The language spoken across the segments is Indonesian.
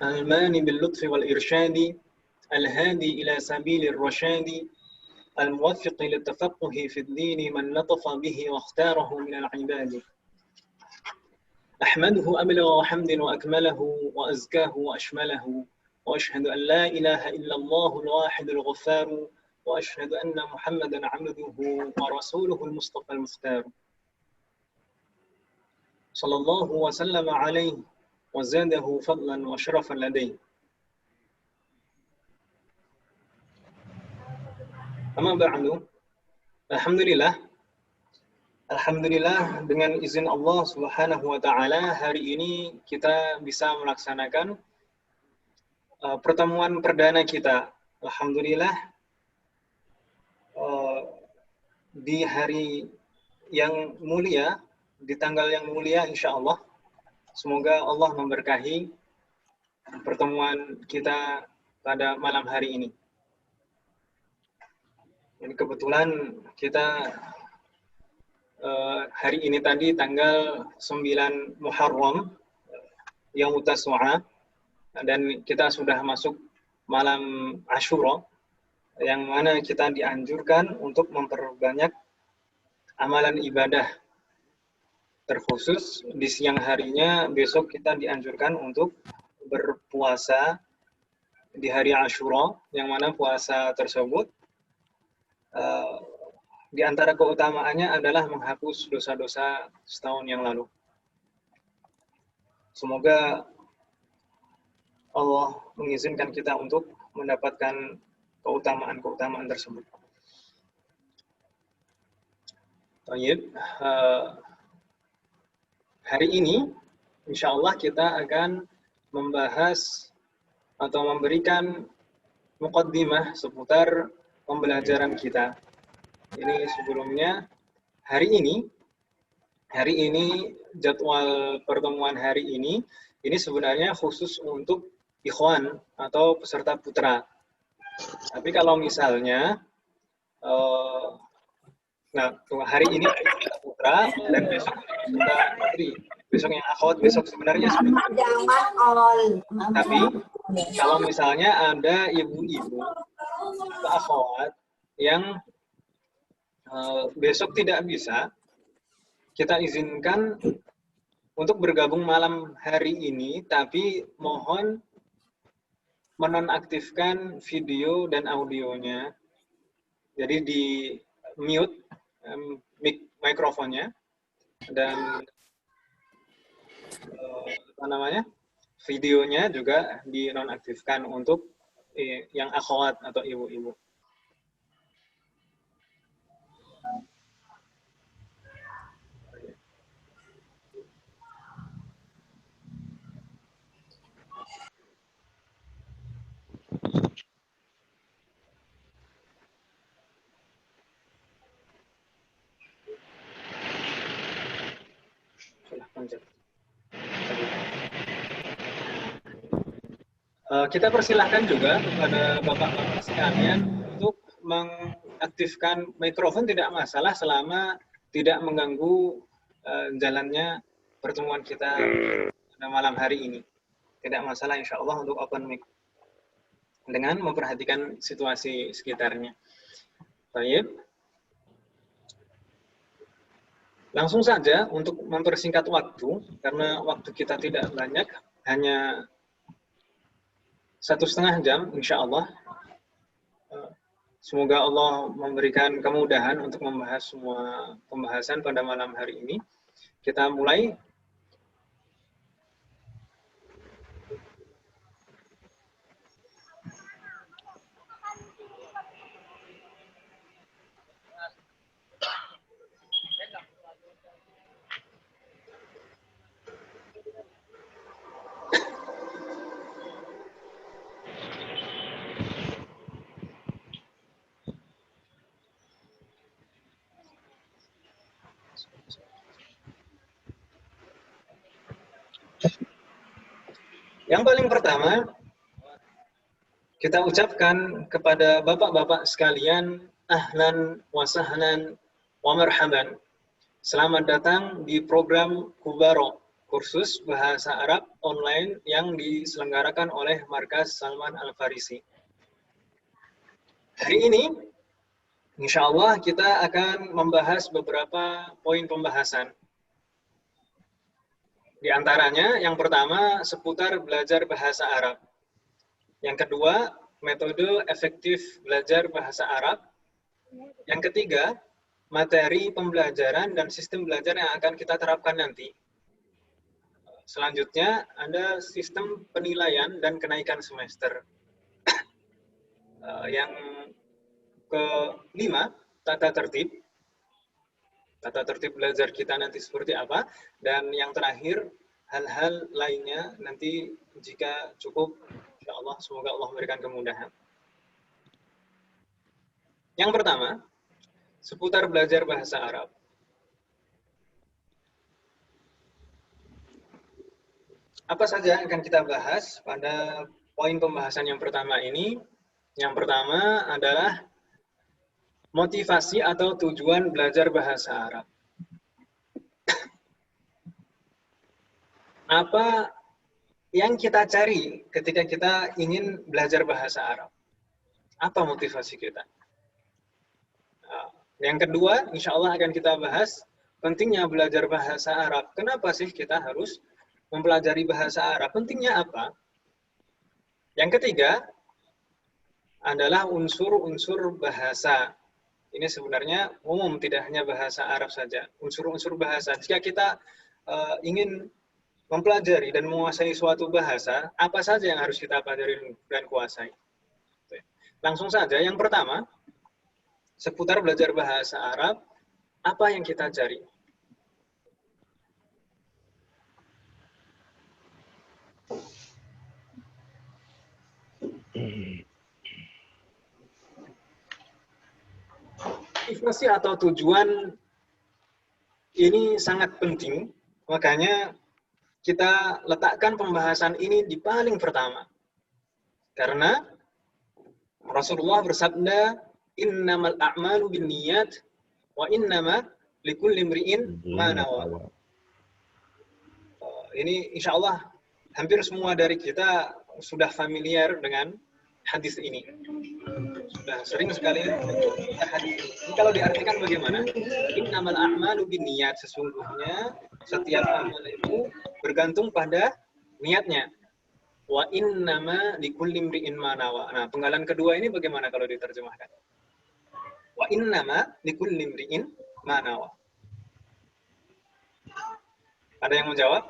الماني باللطف والإرشاد الهادي إلى سبيل الرشاد الموفق للتفقه في الدين من لطف به واختاره من العباد أحمده أبلغ حمد وأكمله وأزكاه وأشمله وأشهد أن لا إله إلا الله الواحد الغفار وأشهد أن محمدا عبده ورسوله المصطفى المختار صلى الله وسلم عليه وزاده فضلا وشرفا لديه أما بعد Alhamdulillah dengan izin Allah Subhanahu wa taala hari ini kita bisa melaksanakan pertemuan perdana kita. Alhamdulillah di hari yang mulia, di tanggal yang mulia insya Allah. Semoga Allah memberkahi pertemuan kita pada malam hari ini. Jadi kebetulan kita hari ini tadi tanggal 9 Muharram Yaumut Tasu'a dan kita sudah masuk malam Asyura yang mana kita dianjurkan untuk memperbanyak amalan ibadah, terkhusus di siang harinya besok kita dianjurkan untuk berpuasa di hari Asyura, yang mana puasa tersebut di antara keutamaannya adalah menghapus dosa-dosa setahun yang lalu. Semoga Allah mengizinkan kita untuk mendapatkan keutamaan-keutamaan tersebut. Baik, hari ini insya Allah kita akan membahas atau memberikan muqaddimah seputar pembelajaran kita. Ini sebelumnya hari ini jadwal pertemuan hari ini sebenarnya khusus untuk ikhwan atau peserta putra. Tapi kalau misalnya hari ini peserta putra dan besok peserta putri, besok yang akhwat, besok sebenarnya tapi kalau misalnya ada ibu-ibu atau akhwat yang besok tidak bisa, kita izinkan untuk bergabung malam hari ini, tapi mohon menonaktifkan video dan audionya. Jadi di mute mikrofonnya dan videonya juga dinonaktifkan untuk yang akhwat atau ibu-ibu. Kita persilahkan juga kepada bapak-bapak sekalian untuk mengaktifkan mikrofon, tidak masalah selama tidak mengganggu jalannya pertemuan kita pada malam hari ini. Tidak masalah insya Allah untuk open mic dengan memperhatikan situasi sekitarnya. Baik. Langsung saja untuk mempersingkat waktu, karena waktu kita tidak banyak, hanya 1,5 jam insya Allah. Semoga Allah memberikan kemudahan untuk membahas semua pembahasan pada malam hari ini. Kita mulai. Yang paling pertama, kita ucapkan kepada bapak-bapak sekalian, ahlan wa sahlan wa marhaban. Selamat datang di program Kubaro kursus bahasa Arab online yang diselenggarakan oleh Markas Salman Al-Farisi. Hari ini, insya Allah kita akan membahas beberapa poin pembahasan. Di antaranya, yang pertama, seputar belajar bahasa Arab. Yang kedua, metode efektif belajar bahasa Arab. Yang ketiga, materi pembelajaran dan sistem belajar yang akan kita terapkan nanti. Selanjutnya, ada sistem penilaian dan kenaikan semester. Yang kelima, tata tertib. Tata tertib belajar kita nanti seperti apa. Dan yang terakhir, hal-hal lainnya nanti jika cukup, insya Allah, semoga Allah memberikan kemudahan. Yang pertama, seputar belajar bahasa Arab. Apa saja yang akan kita bahas pada poin pembahasan yang pertama ini? Yang pertama adalah motivasi atau tujuan belajar bahasa Arab. Apa yang kita cari ketika kita ingin belajar bahasa Arab? Apa motivasi kita? Yang kedua, insya Allah akan kita bahas pentingnya belajar bahasa Arab. Kenapa sih kita harus mempelajari bahasa Arab? Pentingnya apa? Yang ketiga adalah unsur-unsur bahasa. Ini sebenarnya umum, tidak hanya bahasa Arab saja. Unsur-unsur bahasa. Jika kita ingin mempelajari dan menguasai suatu bahasa, apa saja yang harus kita pelajari dan kuasai? Langsung saja, yang pertama, seputar belajar bahasa Arab, apa yang kita cari? Motivasi atau tujuan ini sangat penting, makanya kita letakkan pembahasan ini di paling pertama. Karena Rasulullah bersabda, innamal a'malu binniyat wa innama likulli imri'in ma nawa. Ini insya Allah hampir semua dari kita sudah familiar dengan hadis ini. Sudah sering sekali kita hadis ini. Ini kalau diartikan bagaimana? Innamal a'malu binniyat, sesungguhnya setiap amal itu bergantung pada niatnya. Wa innama likulli imri'in ma nawa. Nah, penggalan kedua ini bagaimana kalau diterjemahkan? Wa innama likulli imri'in ma nawa. Ada yang menjawab?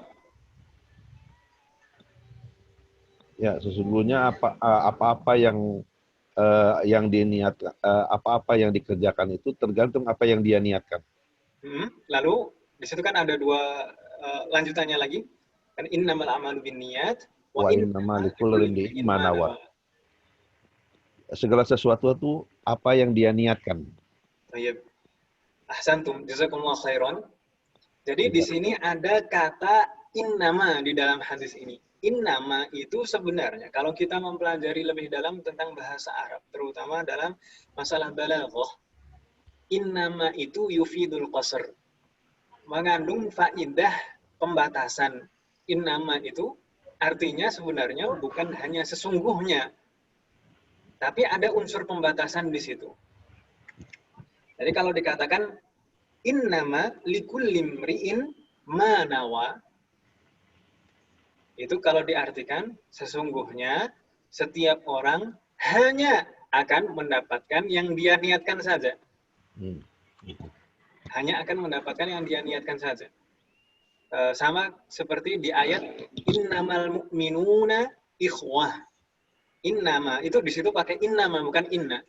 Ya, sesungguhnya apa-apa yang diniatkan, apa-apa yang dikerjakan itu tergantung apa yang dia niatkan. Lalu di situ kan ada dua lanjutannya lagi. Kan innamal a'malu binniyat wa innamal likulli imri'in ma nawa. Segala sesuatu itu apa yang dia niatkan. Baik. Ahsantum, jazakumullah khairan. Jadi di sini ada kata innama di dalam hadis ini. Innama itu sebenarnya kalau kita mempelajari lebih dalam tentang bahasa Arab, terutama dalam masalah balaghah, innama itu yufidul qasr, mengandung faidah pembatasan. Innama itu artinya sebenarnya bukan hanya sesungguhnya, tapi ada unsur pembatasan di situ. Jadi kalau dikatakan innama likulli imri'in ma nawa, itu kalau diartikan sesungguhnya setiap orang hanya akan mendapatkan yang dia niatkan saja. Hanya akan mendapatkan yang dia niatkan saja. Sama seperti di ayat innamal mu'minuna ikhwah. Innama itu di situ pakai innama bukan inna.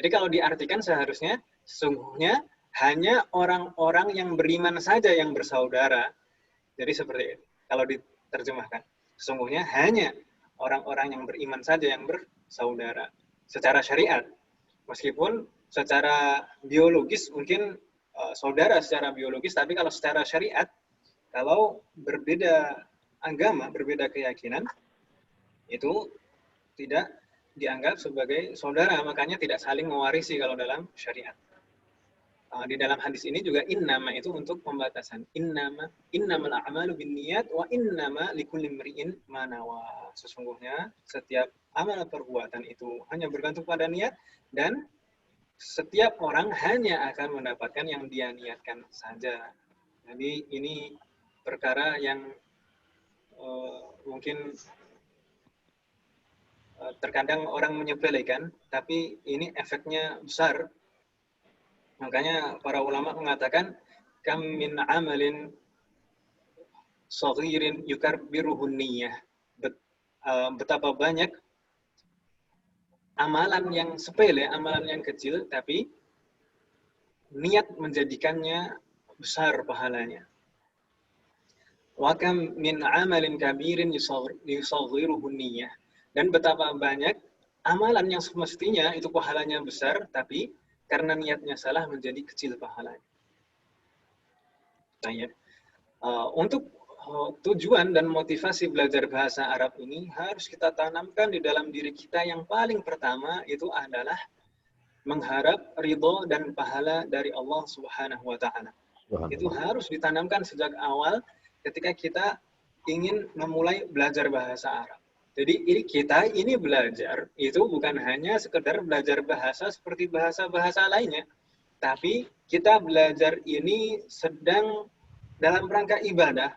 Jadi kalau diartikan seharusnya sesungguhnya hanya orang-orang yang beriman saja yang bersaudara. Jadi seperti itu. Kalau diterjemahkan, sesungguhnya hanya orang-orang yang beriman saja yang bersaudara secara syariat. Meskipun secara biologis mungkin saudara secara biologis, tapi kalau secara syariat, kalau berbeda agama, berbeda keyakinan, itu tidak dianggap sebagai saudara, makanya tidak saling mewarisi kalau dalam syariat. Di dalam hadis ini juga innama itu untuk pembatasan. Innamal a'malu binniyat wa innama likulli imri'in ma nawa. Sesungguhnya setiap amal perbuatan itu hanya bergantung pada niat, dan setiap orang hanya akan mendapatkan yang dia niatkan saja. Jadi ini perkara yang mungkin terkadang orang menyepelekan, tapi ini efeknya besar. Makanya para ulama mengatakan kam min amalin saghirin yukabbiruhun niyyah. Betapa banyak amalan yang sepele, amalan yang kecil, tapi niat menjadikannya besar pahalanya. Wa kam min amalin kabirin yusaghiruhun niyyah. Dan betapa banyak amalan yang semestinya itu pahalanya besar, tapi karena niatnya salah menjadi kecil pahalanya. Nah, untuk tujuan dan motivasi belajar bahasa Arab ini harus kita tanamkan di dalam diri kita. Yang paling pertama itu adalah mengharap ridho dan pahala dari Allah Subhanahu wa Ta'ala. Itu harus ditanamkan sejak awal ketika kita ingin memulai belajar bahasa Arab. Jadi kita ini belajar itu bukan hanya sekedar belajar bahasa seperti bahasa-bahasa lainnya, tapi kita belajar ini sedang dalam rangka ibadah,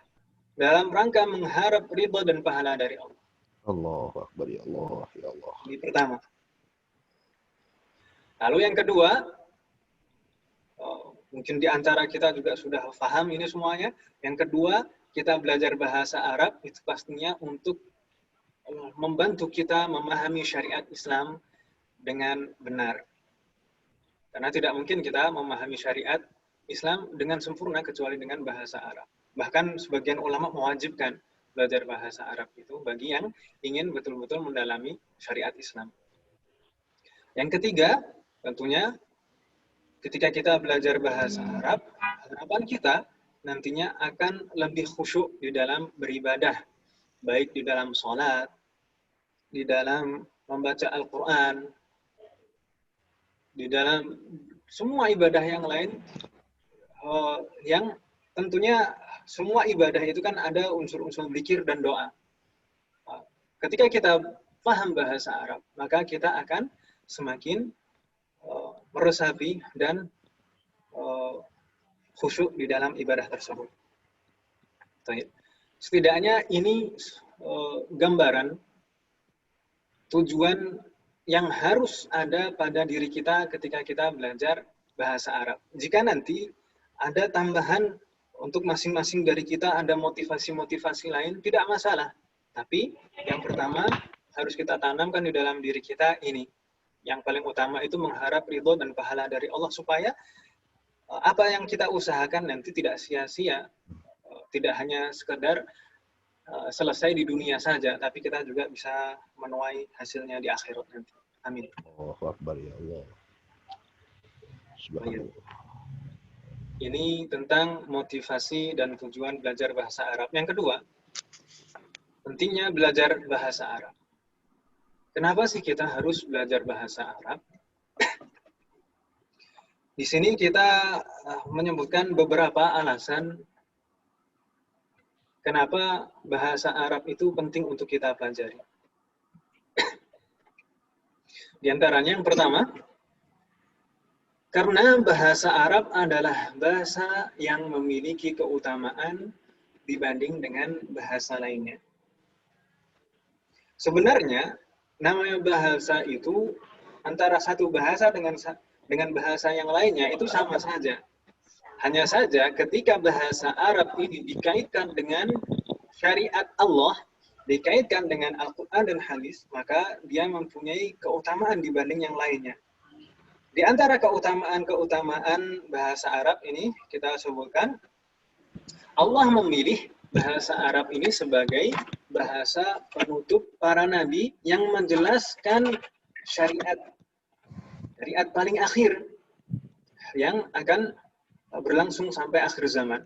dalam rangka mengharap ridha dan pahala dari Allah. Allahu Akbar, ya Allah, ya Allah. Ini pertama. Lalu yang kedua, mungkin di antara kita juga sudah paham ini semuanya. Yang kedua, kita belajar bahasa Arab itu pastinya untuk membantu kita memahami syariat Islam dengan benar. Karena tidak mungkin kita memahami syariat Islam dengan sempurna kecuali dengan bahasa Arab. Bahkan sebagian ulama mewajibkan belajar bahasa Arab itu bagi yang ingin betul-betul mendalami syariat Islam. Yang ketiga, tentunya ketika kita belajar bahasa Arab, harapan kita nantinya akan lebih khusyuk di dalam beribadah, baik di dalam sholat, di dalam membaca Al-Quran, di dalam semua ibadah yang lain, yang tentunya semua ibadah itu kan ada unsur-unsur zikir dan doa. Ketika kita paham bahasa Arab, maka kita akan semakin meresapi dan khusyuk di dalam ibadah tersebut. Setidaknya ini gambaran tujuan yang harus ada pada diri kita ketika kita belajar bahasa Arab. Jika nanti ada tambahan untuk masing-masing dari kita, ada motivasi-motivasi lain, tidak masalah. Tapi yang pertama harus kita tanamkan di dalam diri kita ini. Yang paling utama itu mengharap ridho dan pahala dari Allah, supaya apa yang kita usahakan nanti tidak sia-sia, tidak hanya sekedar selesai di dunia saja, tapi kita juga bisa menuai hasilnya di akhirat nanti. Amin. Allahu Akbar, ya Allah. Subhanallah. Ini tentang motivasi dan tujuan belajar bahasa Arab. Yang kedua, pentingnya belajar bahasa Arab. Kenapa sih kita harus belajar bahasa Arab? Di sini kita menyebutkan beberapa alasan kenapa bahasa Arab itu penting untuk kita pelajari. Di antaranya yang pertama, karena bahasa Arab adalah bahasa yang memiliki keutamaan dibanding dengan bahasa lainnya. Sebenarnya, namanya bahasa itu antara satu bahasa dengan bahasa yang lainnya itu sama saja. Hanya saja ketika bahasa Arab ini dikaitkan dengan syariat Allah, dikaitkan dengan Al-Quran dan hadis, maka dia mempunyai keutamaan dibanding yang lainnya. Di antara keutamaan bahasa Arab ini kita sebutkan, Allah memilih bahasa Arab ini sebagai bahasa penutup para nabi yang menjelaskan syariat paling akhir yang akan berlangsung sampai akhir zaman.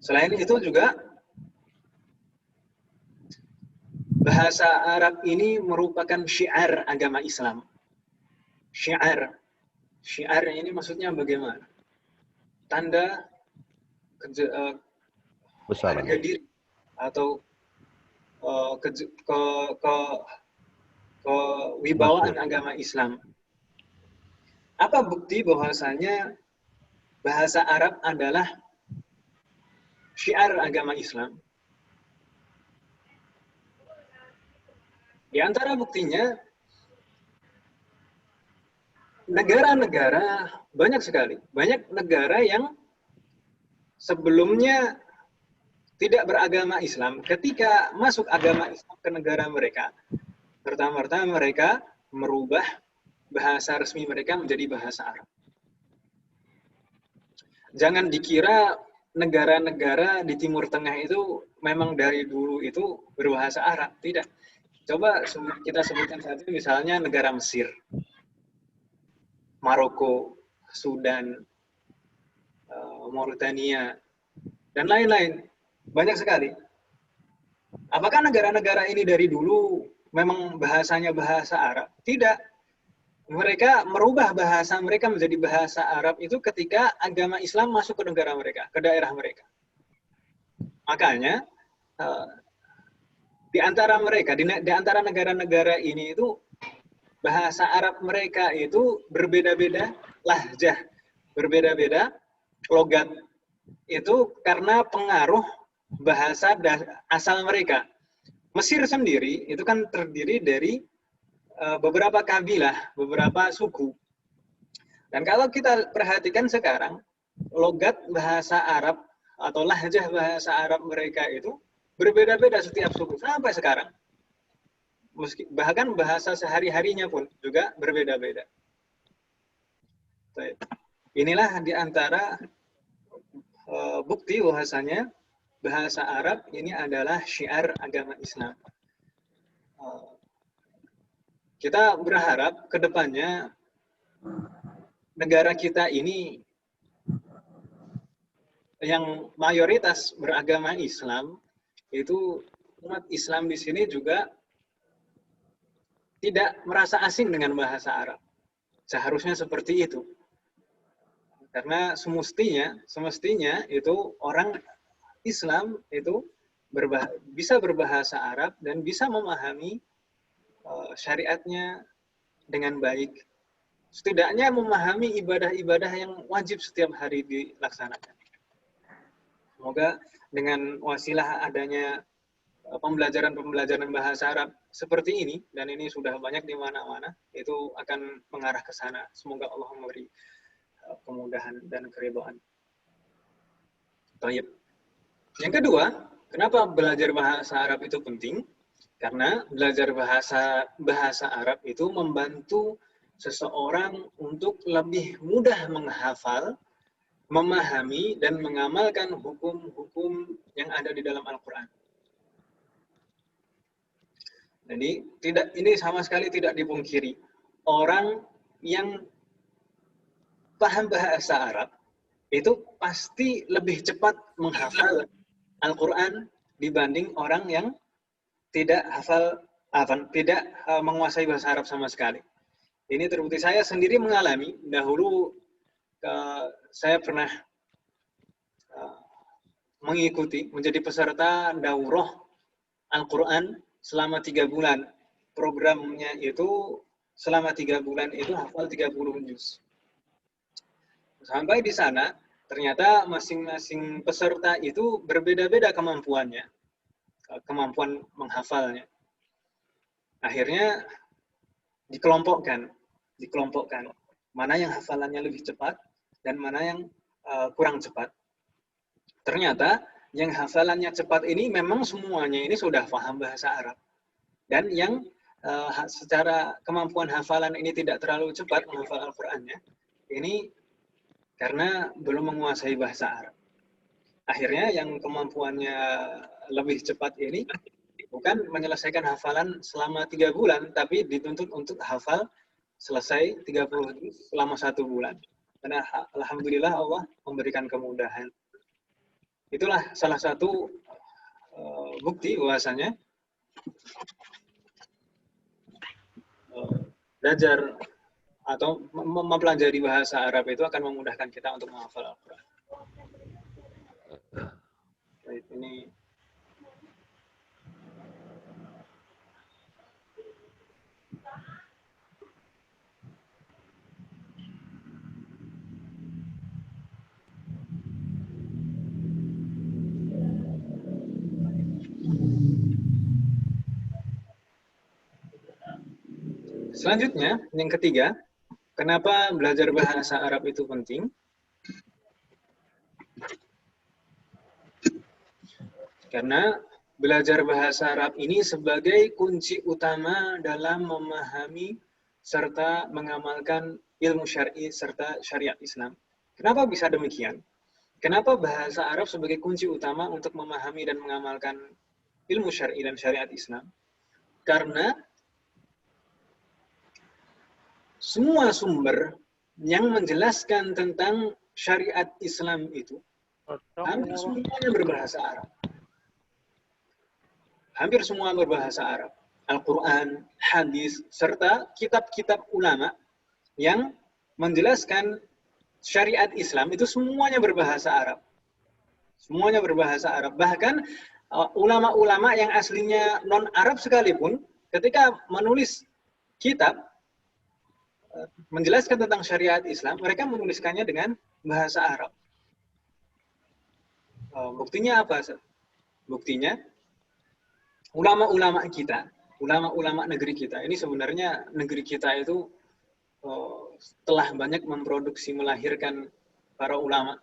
Selain itu juga, bahasa Arab ini merupakan syiar agama Islam. Syiar. Syiar ini maksudnya bagaimana? Tanda Besar. harga diri atau kewibawaan agama Islam. Apa bukti bahwasanya bahasa Arab adalah syiar agama Islam? Di antara buktinya, negara-negara banyak sekali. Banyak negara yang sebelumnya tidak beragama Islam, ketika masuk agama Islam ke negara mereka, pertama-tama mereka merubah bahasa resmi mereka menjadi bahasa Arab. Jangan dikira negara-negara di Timur Tengah itu memang dari dulu itu berbahasa Arab. Tidak. Coba kita sebutkan saja misalnya negara Mesir, Maroko, Sudan, Mauritania, dan lain-lain. Banyak sekali. Apakah negara-negara ini dari dulu memang bahasanya bahasa Arab? Tidak. Mereka merubah bahasa mereka menjadi bahasa Arab itu ketika agama Islam masuk ke negara mereka, ke daerah mereka. Makanya di antara mereka, di antara negara-negara ini itu bahasa Arab mereka itu berbeda-beda lahjah, berbeda-beda logat. Itu karena pengaruh bahasa asal mereka. Mesir sendiri itu kan terdiri dari beberapa kabilah, beberapa suku. Dan kalau kita perhatikan sekarang, logat bahasa Arab atau lahjah bahasa Arab mereka itu berbeda-beda setiap suku sampai sekarang. Bahkan bahasa sehari-harinya pun juga berbeda-beda. Inilah di antara bukti bahwasanya bahasa Arab ini adalah syiar agama Islam. Kita berharap ke depannya negara kita ini yang mayoritas beragama Islam, itu umat Islam di sini juga tidak merasa asing dengan bahasa Arab. Seharusnya seperti itu. Karena semestinya itu orang Islam itu bisa berbahasa Arab dan bisa memahami syariatnya dengan baik. Setidaknya memahami ibadah-ibadah yang wajib setiap hari dilaksanakan. Semoga dengan wasilah adanya pembelajaran bahasa Arab seperti ini, dan ini sudah banyak di mana-mana, itu akan mengarah ke sana. Semoga Allah memberi kemudahan dan keridhaan. Baik. Yang kedua, kenapa belajar bahasa Arab itu penting? Karena belajar bahasa Arab itu membantu seseorang untuk lebih mudah menghafal, memahami, dan mengamalkan hukum-hukum yang ada di dalam Al-Quran. Jadi ini sama sekali tidak dipungkiri. Orang yang paham bahasa Arab itu pasti lebih cepat menghafal Al-Quran dibanding orang yang tidak tidak menguasai bahasa Arab sama sekali. Ini terbukti, saya sendiri mengalami. Dahulu saya pernah mengikuti, menjadi peserta daurah Al-Quran selama 3 bulan. Programnya itu selama 3 bulan itu hafal 30 juz. Sampai di sana, ternyata masing-masing peserta itu berbeda-beda kemampuannya. Kemampuan menghafalnya. Akhirnya dikelompokkan. Mana yang hafalannya lebih cepat dan mana yang kurang cepat. Ternyata yang hafalannya cepat ini memang semuanya ini sudah paham bahasa Arab. Dan yang secara kemampuan hafalan ini tidak terlalu cepat menghafal Al-Qur'annya, ini karena belum menguasai bahasa Arab. Akhirnya yang kemampuannya lebih cepat ini bukan menyelesaikan hafalan selama 3 bulan, tapi dituntut untuk hafal selesai 30 juz selama 1 bulan. Dan alhamdulillah Allah memberikan kemudahan. Itulah salah satu bukti bahwasanya belajar atau mempelajari bahasa Arab itu akan memudahkan kita untuk menghafal Al-Quran. Baik, ini selanjutnya, yang ketiga, kenapa belajar bahasa Arab itu penting? Karena belajar bahasa Arab ini sebagai kunci utama dalam memahami serta mengamalkan ilmu syar'i serta syariat Islam. Kenapa bisa demikian? Kenapa bahasa Arab sebagai kunci utama untuk memahami dan mengamalkan ilmu syar'i dan syariat Islam? Karena semua sumber yang menjelaskan tentang syariat Islam itu hampir semuanya berbahasa Arab. Hampir semua berbahasa Arab. Al-Quran, hadis, serta kitab-kitab ulama yang menjelaskan syariat Islam itu semuanya berbahasa Arab. Semuanya berbahasa Arab. Bahkan ulama-ulama yang aslinya non-Arab sekalipun, ketika menulis kitab, menjelaskan tentang syariat Islam, mereka menuliskannya dengan bahasa Arab. Buktinya apa? Buktinya, ulama-ulama kita, ulama-ulama negeri kita, ini sebenarnya negeri kita itu telah banyak memproduksi, melahirkan para ulama.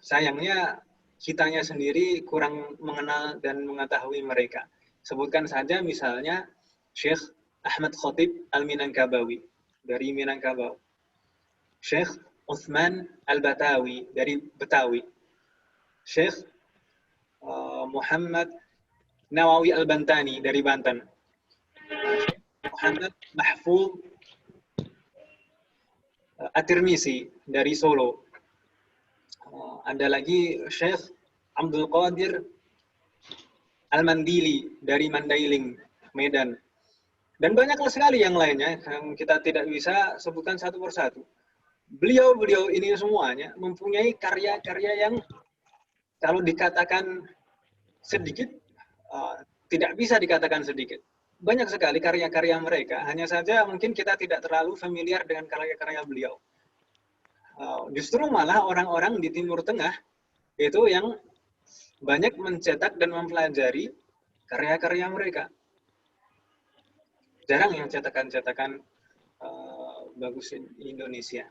Sayangnya, kitanya sendiri kurang mengenal dan mengetahui mereka. Sebutkan saja misalnya Syekh Ahmad Khatib Al-Minangkabawi dari Minangkabau. Syekh Uthman Al-Batawi dari Betawi. Syekh Muhammad Nawawi Al-Bantani dari Banten. Syekh Muhammad Mahfuz At-Tirmisi dari Solo. Ada lagi Syekh Abdul Qadir Al-Mandili dari Mandailing, Medan. Dan banyak sekali yang lainnya yang kita tidak bisa sebutkan satu persatu. Beliau-beliau ini semuanya mempunyai karya-karya yang kalau dikatakan sedikit, tidak bisa dikatakan sedikit. Banyak sekali karya-karya mereka, hanya saja mungkin kita tidak terlalu familiar dengan karya-karya beliau. Justru malah orang-orang di Timur Tengah itu yang banyak mencetak dan mempelajari karya-karya mereka. Jarang yang cetakan-cetakan bagus di Indonesia.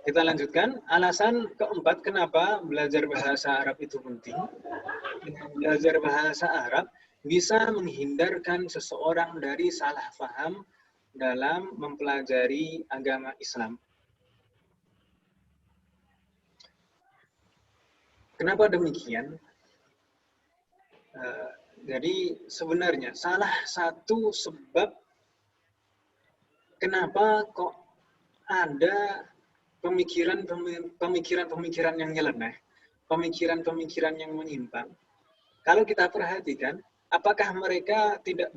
Kita lanjutkan. Alasan keempat kenapa belajar bahasa Arab itu penting. Belajar bahasa Arab bisa menghindarkan seseorang dari salah paham dalam mempelajari agama Islam. Kenapa demikian? Jadi sebenarnya salah satu sebab kenapa kok ada pemikiran-pemikiran yang nyeleneh, pemikiran-pemikiran yang menyimpang. Kalau kita perhatikan, apakah mereka tidak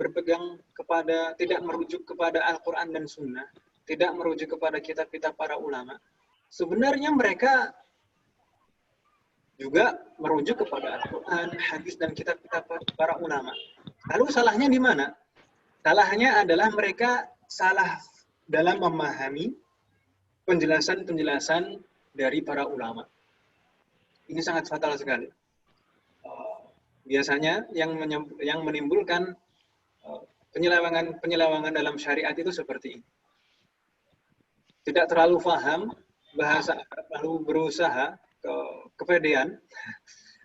merujuk kepada Al-Quran dan Sunnah, tidak merujuk kepada kitab-kitab para ulama? Sebenarnya mereka juga merujuk kepada Al-Quran, hadis, dan kitab-kitab para ulama. Lalu salahnya di mana? Salahnya adalah mereka salah dalam memahami penjelasan-penjelasan dari para ulama. Ini sangat fatal sekali. Biasanya yang menimbulkan penyelewangan dalam syariat itu seperti ini. Tidak terlalu paham bahasa Arab, lalu berusaha kepedean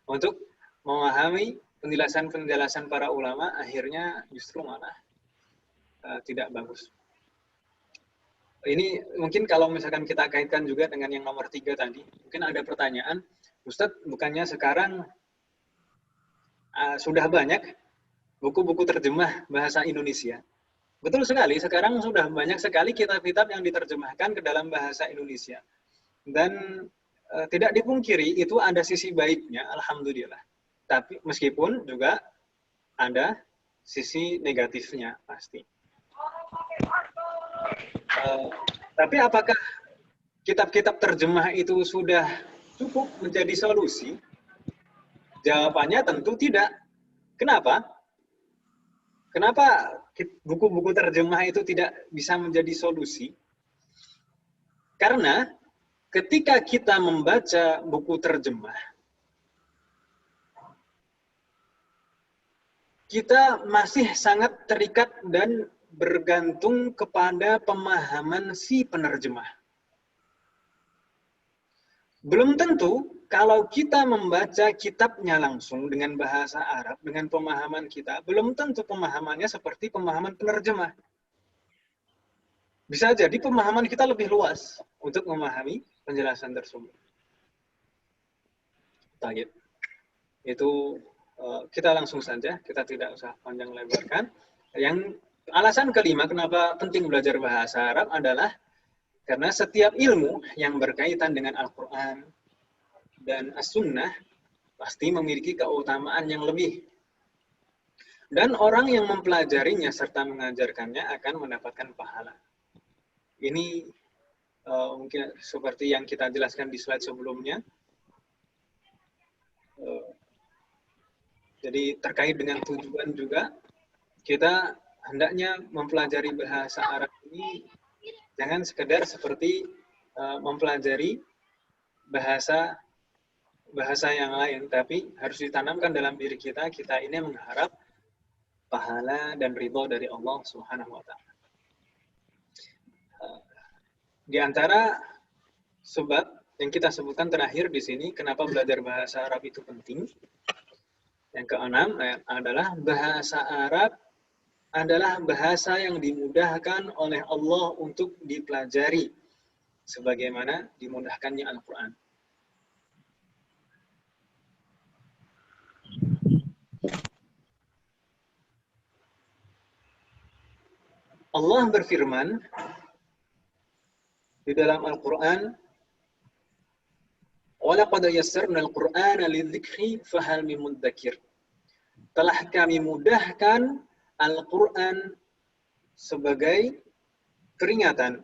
untuk memahami penjelasan-penjelasan para ulama, akhirnya justru malah tidak bagus. Ini mungkin kalau misalkan kita kaitkan juga dengan yang nomor 3 tadi, mungkin ada pertanyaan, Ustadz, bukannya sekarang sudah banyak buku-buku terjemah bahasa Indonesia? Betul sekali, sekarang sudah banyak sekali kitab-kitab yang diterjemahkan ke dalam bahasa Indonesia. Dan tidak dipungkiri itu ada sisi baiknya, alhamdulillah. Tapi meskipun juga ada sisi negatifnya pasti. Tapi apakah kitab-kitab terjemah itu sudah cukup menjadi solusi? Jawabannya tentu tidak. Kenapa? Kenapa buku-buku terjemah itu tidak bisa menjadi solusi? Karena ketika kita membaca buku terjemah, kita masih sangat terikat dan bergantung kepada pemahaman si penerjemah. Belum tentu kalau kita membaca kitabnya langsung dengan bahasa Arab, dengan pemahaman kita, belum tentu pemahamannya seperti pemahaman penerjemah. Bisa jadi pemahaman kita lebih luas untuk memahami penjelasan tersebut. Baik. Itu kita langsung saja, kita tidak usah panjang lebarkan. Yang alasan kelima kenapa penting belajar bahasa Arab adalah karena setiap ilmu yang berkaitan dengan Al-Quran dan As-Sunnah pasti memiliki keutamaan yang lebih. Dan orang yang mempelajarinya serta mengajarkannya akan mendapatkan pahala. Ini mungkin seperti yang kita jelaskan di slide sebelumnya. Jadi terkait dengan tujuan juga, kita hendaknya mempelajari bahasa Arab ini jangan sekedar seperti mempelajari bahasa yang lain, tapi harus ditanamkan dalam diri kita, kita ini mengharap pahala dan ridho dari Allah Subhanahu wa Ta'ala. Di antara sebab yang kita sebutkan terakhir di sini, kenapa belajar bahasa Arab itu penting. Yang keenam adalah bahasa Arab adalah bahasa yang dimudahkan oleh Allah untuk dipelajari, sebagaimana dimudahkannya Al-Quran. Allah berfirman di dalam Al-Quran, وَلَقَدْ يَسَّرْنَا الْقُرْآنَ لِلذِّكْرِ فَهَلْ مِن مُدَّكِرٍ. Telah kami mudahkan Al-Quran sebagai peringatan.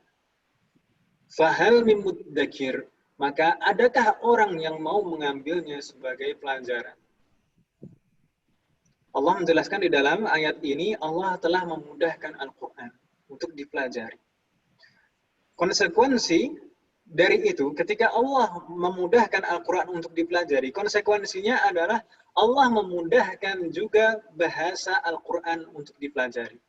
فَهَلْ مِن مُدَّكِرٍ. Maka adakah orang yang mau mengambilnya sebagai pelajaran? Allah menjelaskan di dalam ayat ini, Allah telah memudahkan Al-Quran untuk dipelajari. Konsekuensi dari itu, ketika Allah memudahkan Al-Quran untuk dipelajari, konsekuensinya adalah Allah memudahkan juga bahasa Al-Quran untuk dipelajari.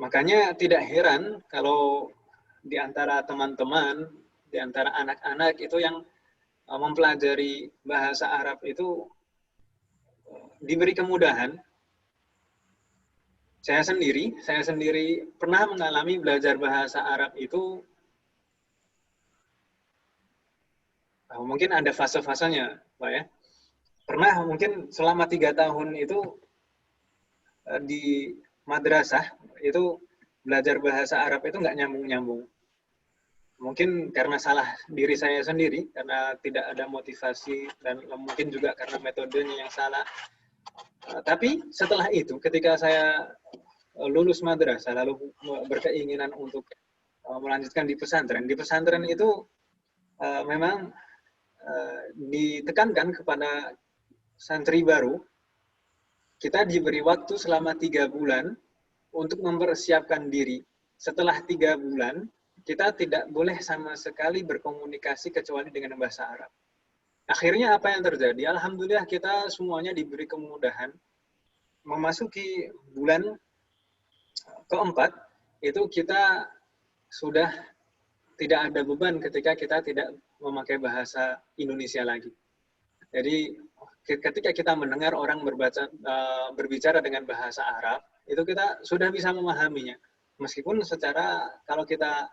Makanya tidak heran kalau di antara teman-teman, di antara anak-anak itu yang mempelajari bahasa Arab itu diberi kemudahan. Saya sendiri pernah mengalami belajar bahasa Arab itu, mungkin ada fase-fasenya, Pak ya. Pernah mungkin selama 3 tahun itu di madrasah itu belajar bahasa Arab itu nggak nyambung-nyambung. Mungkin karena salah diri saya sendiri, karena tidak ada motivasi, dan mungkin juga karena metodenya yang salah. Tapi setelah itu, ketika saya lulus madrasah, lalu berkeinginan untuk melanjutkan di pesantren itu memang ditekankan kepada santri baru, kita diberi waktu selama 3 bulan untuk mempersiapkan diri. Setelah 3 bulan, kita tidak boleh sama sekali berkomunikasi kecuali dengan bahasa Arab. Akhirnya apa yang terjadi? Alhamdulillah kita semuanya diberi kemudahan. Memasuki bulan keempat, itu kita sudah tidak ada beban ketika kita tidak memakai bahasa Indonesia lagi. Jadi ketika kita mendengar orang berbicara dengan bahasa Arab, itu kita sudah bisa memahaminya. Meskipun secara kalau kita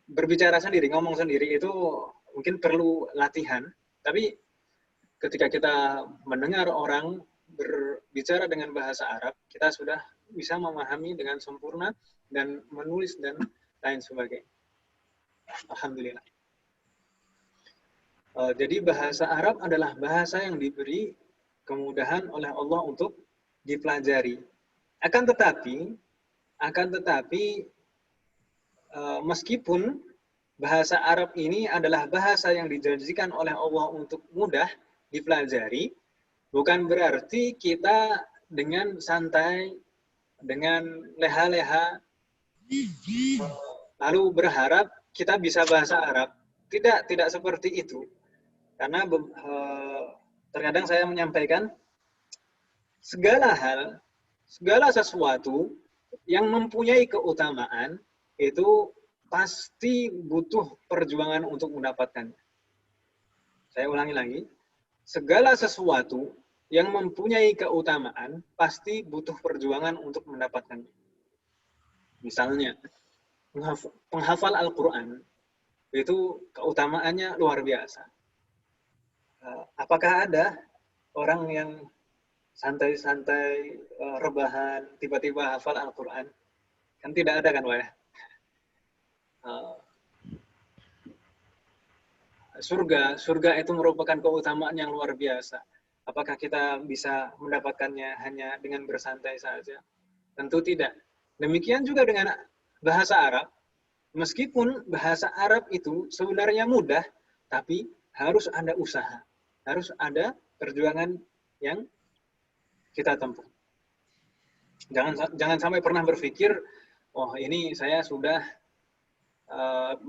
berbicara sendiri, ngomong sendiri itu mungkin perlu latihan, tapi ketika kita mendengar orang berbicara dengan bahasa Arab, kita sudah bisa memahami dengan sempurna dan menulis dan lain sebagainya. Alhamdulillah. Jadi bahasa Arab adalah bahasa yang diberi kemudahan oleh Allah untuk dipelajari. Akan tetapi meskipun bahasa Arab ini adalah bahasa yang dijanjikan oleh Allah untuk mudah dipelajari, bukan berarti kita dengan santai, dengan leha-leha, lalu berharap kita bisa bahasa Arab. Tidak seperti itu. Karena terkadang saya menyampaikan segala hal, segala sesuatu yang mempunyai keutamaan itu pasti butuh perjuangan untuk mendapatkannya. Saya ulangi lagi, segala sesuatu yang mempunyai keutamaan pasti butuh perjuangan untuk mendapatkannya. Misalnya, penghafal Al-Quran itu keutamaannya luar biasa. Apakah ada orang yang santai-santai, rebahan, tiba-tiba hafal Al-Quran? Kan tidak ada kan, Pak ya? Surga itu merupakan keutamaan yang luar biasa. Apakah kita bisa mendapatkannya hanya dengan bersantai saja? Tentu tidak. Demikian juga dengan bahasa Arab. Meskipun bahasa Arab itu sebenarnya mudah, tapi harus ada usaha. Harus ada perjuangan yang kita tempuh. Jangan sampai pernah berpikir, oh ini saya sudah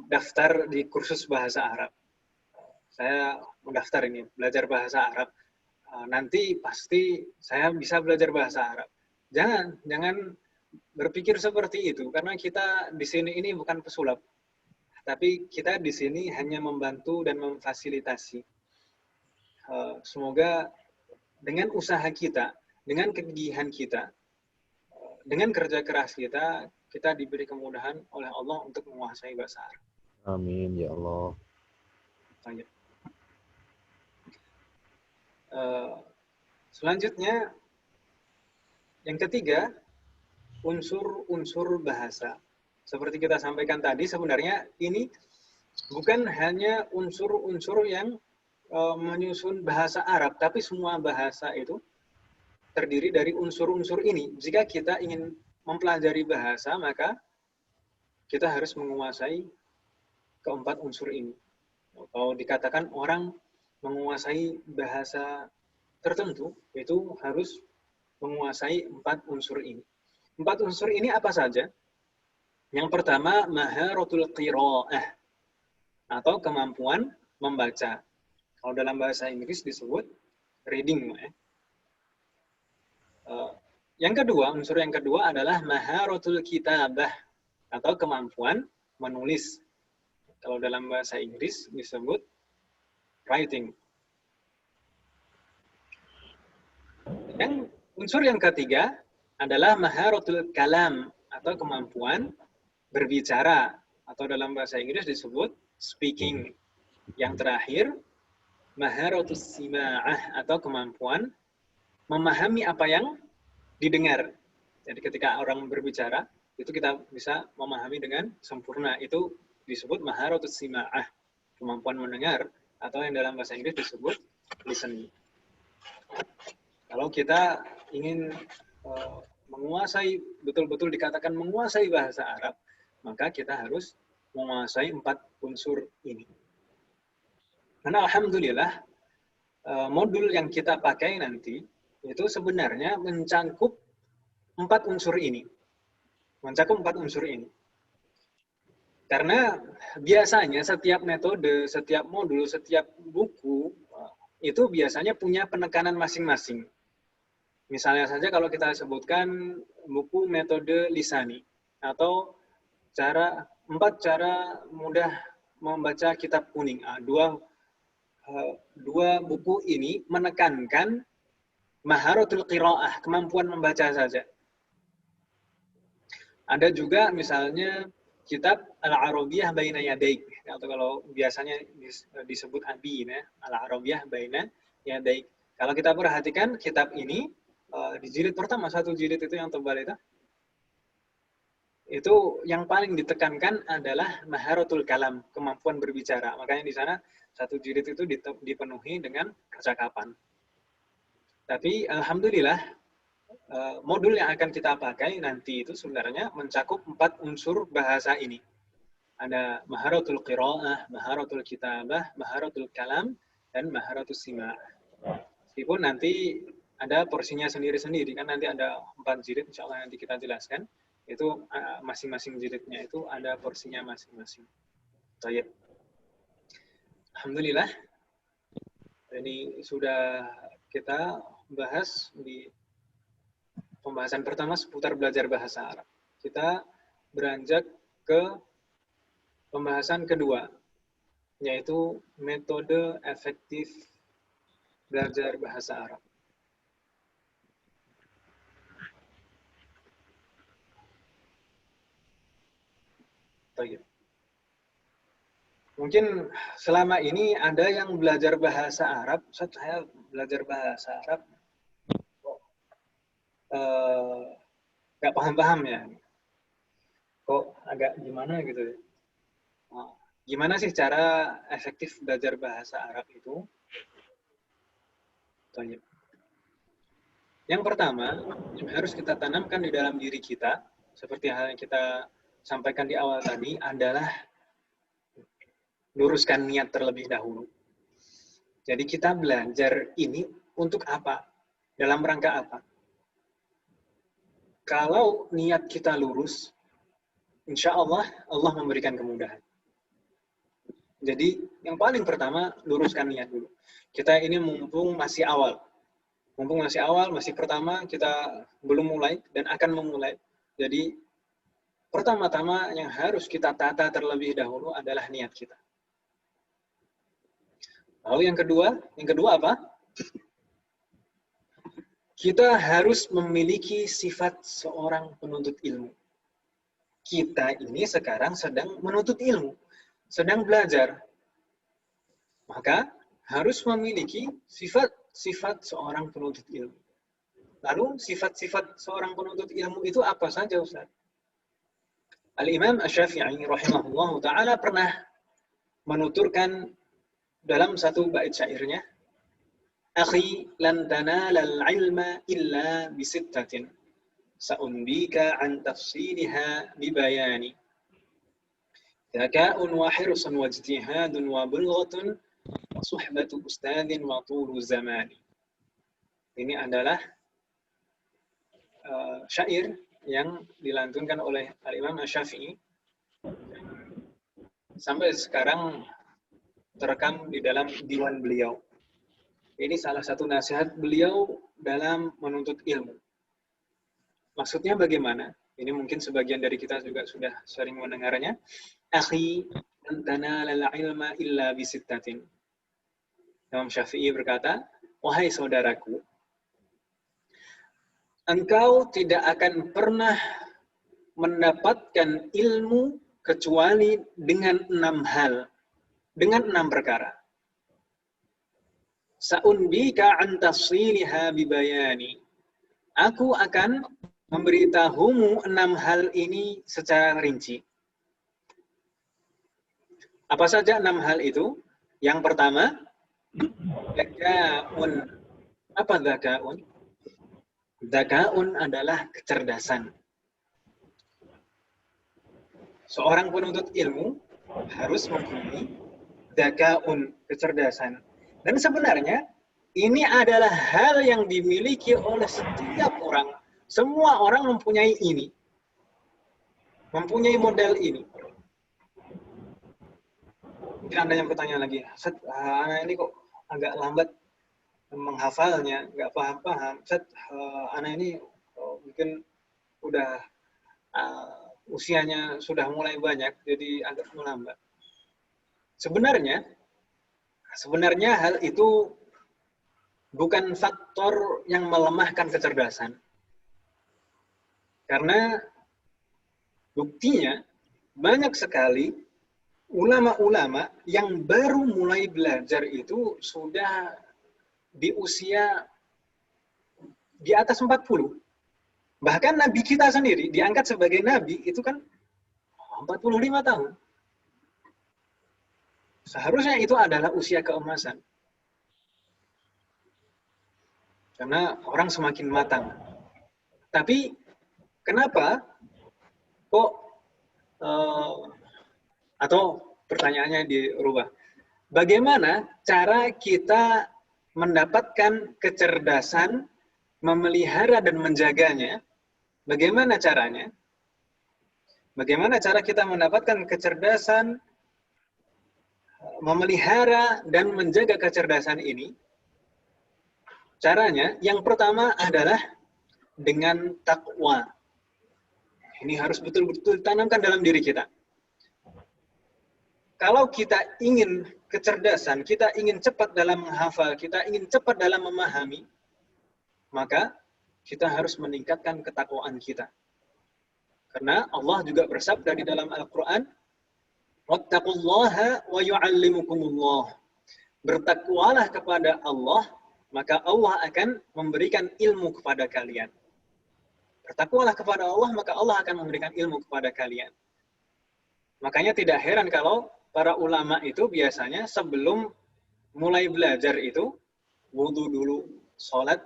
daftar di kursus bahasa Arab. Saya mendaftar ini, belajar bahasa Arab. Nanti pasti saya bisa belajar bahasa Arab. Jangan berpikir seperti itu, karena kita di sini ini bukan pesulap. Tapi kita di sini hanya membantu dan memfasilitasi. Semoga dengan usaha kita, dengan kegigihan kita, dengan kerja keras kita, kita diberi kemudahan oleh Allah untuk menguasai bahasa Arab. Amin ya Allah. Selanjutnya, yang ketiga, unsur-unsur bahasa. Seperti kita sampaikan tadi, sebenarnya ini bukan hanya unsur-unsur yang menyusun bahasa Arab, tapi semua bahasa itu terdiri dari unsur-unsur ini. Jika kita ingin mempelajari bahasa, maka kita harus menguasai keempat unsur ini. Kalau dikatakan orang menguasai bahasa tertentu, itu harus menguasai 4 unsur ini. 4 unsur ini apa saja? Yang pertama, maharatul qiraah, atau kemampuan membaca. Kalau dalam bahasa Inggris disebut reading. Yang kedua, unsur yang kedua adalah maharatul kitabah, atau kemampuan menulis. Kalau dalam bahasa Inggris disebut writing. Yang unsur yang ketiga adalah maharatul kalam, atau kemampuan berbicara, atau dalam bahasa Inggris disebut speaking. Yang terakhir, maharatus sima'ah, atau kemampuan memahami apa yang didengar. Jadi ketika orang berbicara, itu kita bisa memahami dengan sempurna. Itu disebut maharatus sima'ah, kemampuan mendengar, atau yang dalam bahasa Inggris disebut listening. Kalau kita ingin menguasai, betul-betul dikatakan menguasai bahasa Arab, maka kita harus menguasai 4 unsur ini. Karena alhamdulillah, modul yang kita pakai nanti, itu sebenarnya mencakup 4 unsur ini. Mencakup 4 unsur ini. Karena biasanya setiap metode, setiap modul, setiap buku, itu biasanya punya penekanan masing-masing. Misalnya saja kalau kita sebutkan buku metode Lisani, atau 4 cara mudah membaca kitab kuning. Dua buku ini menekankan maharatul qiraah, kemampuan membaca saja. Ada juga misalnya kitab Al-Arabiyah Baina Yadaik, atau kalau biasanya disebut ABI, Al-Arabiyah Baina Yadaik. Kalau kita perhatikan kitab ini, di jilid pertama, 1 jilid itu yang tebal itu yang paling ditekankan adalah maharatul kalam, kemampuan berbicara. Makanya di sana 1 jilid itu dipenuhi dengan percakapan. Tapi alhamdulillah modul yang akan kita pakai nanti itu sebenarnya mencakup 4 unsur bahasa ini. Ada maharatul qiraah, maharatul kitabah, maharatul kalam, dan maharatul sima'. Meskipun nanti ada porsinya sendiri-sendiri, kan nanti ada 4 jilid, insya Allah nanti kita jelaskan. Itu masing-masing jilidnya itu ada porsinya masing-masing. Baik. Alhamdulillah, ini sudah kita bahas di pembahasan pertama seputar belajar bahasa Arab. Kita beranjak ke pembahasan kedua, yaitu metode efektif belajar bahasa Arab. Baik. Mungkin selama ini ada yang belajar bahasa Arab, saya belajar bahasa Arab, nggak paham-paham ya. Kok agak gimana gitu. Gimana sih cara efektif belajar bahasa Arab itu? Baik. Yang pertama, yang harus kita tanamkan di dalam diri kita, seperti hal yang kita sampaikan di awal tadi, adalah luruskan niat terlebih dahulu. Jadi kita belajar ini untuk apa? Dalam rangka apa? Kalau niat kita lurus, insya Allah, Allah memberikan kemudahan. Jadi yang paling pertama, luruskan niat dulu. Kita ini mumpung masih awal. Mumpung masih awal, masih pertama, kita belum mulai dan akan memulai. Jadi pertama-tama yang harus kita tata terlebih dahulu adalah niat kita. Lalu yang kedua apa? Kita harus memiliki sifat seorang penuntut ilmu. Kita ini sekarang sedang menuntut ilmu, sedang belajar. Maka harus memiliki sifat seorang penuntut ilmu. Lalu sifat-sifat seorang penuntut ilmu itu apa saja, Ustaz? Al-Imam Asy-Syafi'i rahimahullah ta'ala pernah menuturkan dalam satu bait syairnya, "Akhi lan tanalal ilma illa bisittatin, sa'unbika an tafsilha bibayani. Dzaka'un wa hirsun wa ijtihadun wa bulghatun wa suhbatu ustadin wa tulu zamani." Ini adalah syair yang dilantunkan oleh Al-Imam Asy-Syafi'i sampai sekarang terekam di dalam diwan beliau. Ini salah satu nasihat beliau dalam menuntut ilmu. Maksudnya bagaimana? Ini mungkin sebagian dari kita juga sudah sering mendengarnya. Akhi, lan tanalal ilma illa bisittatin. Imam Syafi'i berkata, wahai saudaraku, engkau tidak akan pernah mendapatkan ilmu kecuali dengan 6 hal. Dengan 6 perkara. Sa'unbika an tafsilha bibayani. Aku akan memberitahumu 6 hal ini secara rinci. Apa saja 6 hal itu? Yang pertama, dzaka'un. Apa dzaka'un? Dzaka'un adalah kecerdasan. Seorang penuntut ilmu harus mempunyai dzaka'un, kecerdasan. Dan sebenarnya ini adalah hal yang dimiliki oleh setiap orang. Semua orang mempunyai ini. Mempunyai model ini. Mungkin ada yang bertanya lagi, anak ini kok agak lambat menghafalnya, nggak paham-paham. Anak ini mungkin udah usianya sudah mulai banyak, jadi agak melambat. Sebenarnya hal itu bukan faktor yang melemahkan kecerdasan. Karena buktinya banyak sekali ulama-ulama yang baru mulai belajar itu sudah di usia di atas 40. Bahkan Nabi kita sendiri diangkat sebagai Nabi itu kan 45 tahun. Seharusnya itu adalah usia keemasan. karena orang semakin matang. Tapi kenapa kok atau pertanyaannya dirubah? Bagaimana cara kita mendapatkan kecerdasan, memelihara dan menjaganya? Bagaimana caranya? Bagaimana cara kita mendapatkan kecerdasan, memelihara dan menjaga kecerdasan ini? Caranya, yang pertama adalah dengan takwa. Ini harus betul-betul ditanamkan dalam diri kita. Kalau kita ingin kecerdasan, kita ingin cepat dalam menghafal, kita ingin cepat dalam memahami, maka kita harus meningkatkan ketakwaan kita. Karena Allah juga bersabda di dalam Al-Quran, "Wattaqullaha wa yu'allimukumullah." Bertakwalah kepada Allah, maka Allah akan memberikan ilmu kepada kalian. Bertakwalah kepada Allah, maka Allah akan memberikan ilmu kepada kalian. Makanya tidak heran kalau para ulama itu biasanya sebelum mulai belajar itu, wudu dulu, sholat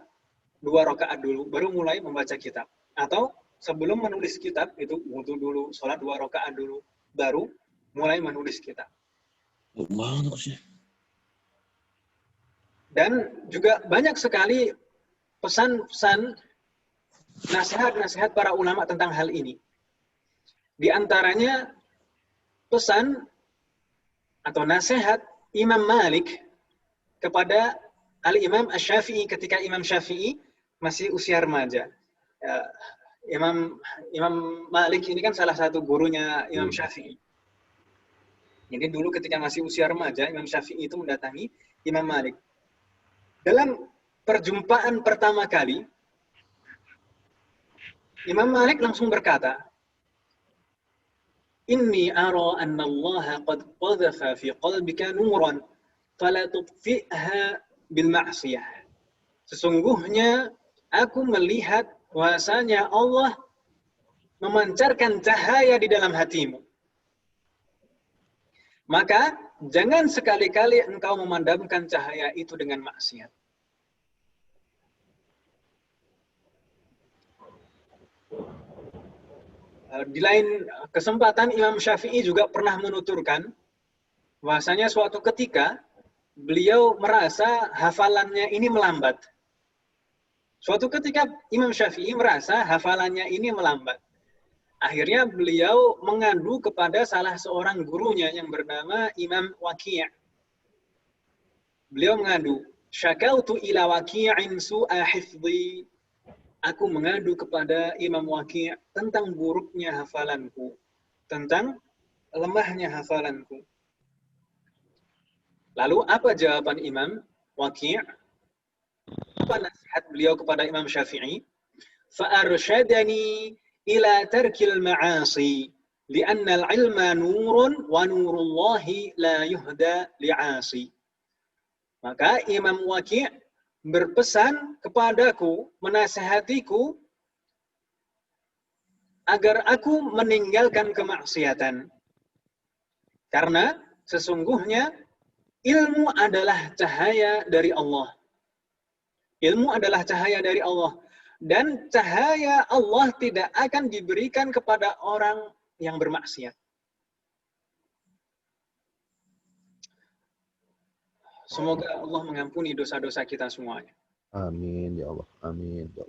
2 rakaat dulu, baru mulai membaca kitab. Atau sebelum menulis kitab itu wudu dulu, sholat 2 rakaat dulu, baru mulai menulis kitab. Dan juga banyak sekali pesan-pesan, nasihat-nasihat para ulama tentang hal ini. Di antaranya pesan atau nasihat Imam Malik kepada Al-Imam Asy-Syafi'i ketika Imam Syafi'i masih usia remaja. Imam Malik ini kan salah satu gurunya Imam Syafi'i. Jadi dulu ketika masih usia remaja, Imam Syafi'i itu mendatangi Imam Malik. Dalam perjumpaan pertama kali, Imam Malik langsung berkata, "Inni ara anna Allah qad qadhafa fi qalbika nuran, fala tudfi'ha bil ma'siyah." Sesungguhnya aku melihat bahwasanya Allah memancarkan cahaya di dalam hatimu. Maka jangan sekali-kali engkau memadamkan cahaya itu dengan maksiat. Di lain kesempatan Imam Syafi'i juga pernah menuturkan bahwasanya suatu ketika beliau merasa hafalannya ini melambat. Suatu ketika Imam Syafi'i merasa hafalannya ini melambat. Akhirnya beliau mengadu kepada salah seorang gurunya yang bernama Imam Waki'. Beliau mengadu, "Syakautu ila Waqi'in su'a hifdhi." Aku mengadu kepada Imam Waki' tentang buruknya hafalanku, tentang lemahnya hafalanku. Lalu apa jawaban Imam Waki'? Apa nasihat beliau kepada Imam Syafi'i? "Fa'arsyadani ila tarkil ma'asi, li'anna al-ilma nurun wa nurullahi la yuhda li'asi." Maka Imam Waki' berpesan kepadaku, menasihatiku agar aku meninggalkan kemaksiatan. Karena sesungguhnya ilmu adalah cahaya dari Allah. Ilmu adalah cahaya dari Allah. Dan cahaya Allah tidak akan diberikan kepada orang yang bermaksiat. Semoga Allah mengampuni dosa-dosa kita semuanya. Amin ya Allah. Amin ya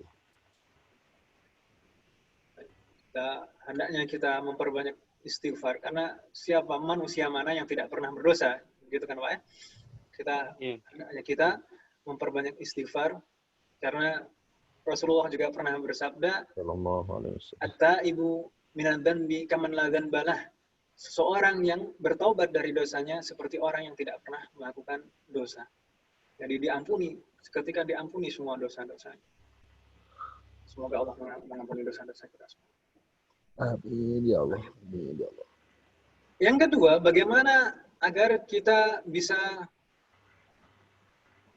Allah. Hendaknya kita memperbanyak istighfar, karena siapa manusia mana yang tidak pernah berdosa, gitu kan Pak ya? Hendaknya kita memperbanyak istighfar, karena Rasulullah juga pernah bersabda, "At-taibu minadz dzanbi kaman la dzanbalah." Seseorang yang bertaubat dari dosanya seperti orang yang tidak pernah melakukan dosa. Jadi diampuni, seketika diampuni semua dosa-dosanya. Semoga Allah mengampuni dosa-dosa kita semua. Amin ya Allah. Amin ya Allah. Yang kedua, bagaimana agar kita bisa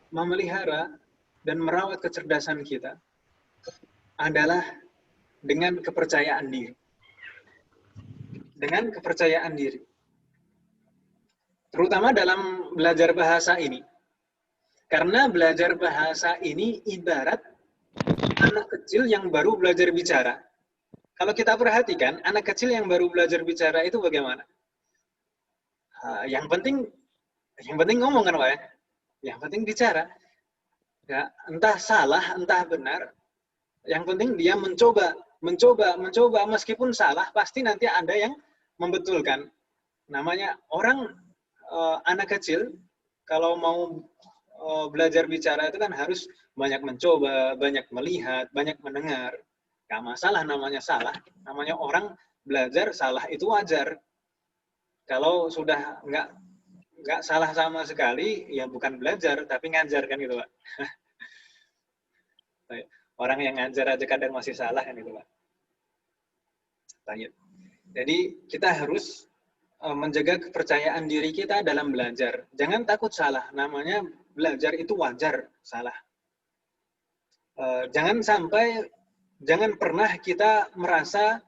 memelihara dan merawat kecerdasan kita adalah dengan kepercayaan diri. Dengan kepercayaan diri. Terutama dalam belajar bahasa ini. Karena belajar bahasa ini ibarat anak kecil yang baru belajar bicara. Kalau kita perhatikan, anak kecil yang baru belajar bicara itu bagaimana? Yang penting ngomong kan, Pak ya? Yang penting bicara. Ya, entah salah, entah benar. Yang penting dia mencoba, meskipun salah, pasti nanti ada yang membetulkan. Namanya orang anak kecil kalau mau belajar bicara itu kan harus banyak mencoba, banyak melihat, banyak mendengar. Gak masalah namanya salah, namanya orang belajar salah itu wajar. Kalau sudah nggak salah sama sekali, ya bukan belajar, tapi ngajar kan gitu, Pak. Orang yang ngajar aja kadang masih salah kan gitu, Pak. Jadi kita harus menjaga kepercayaan diri kita dalam belajar. Jangan takut salah, namanya belajar itu wajar salah. Jangan pernah kita merasa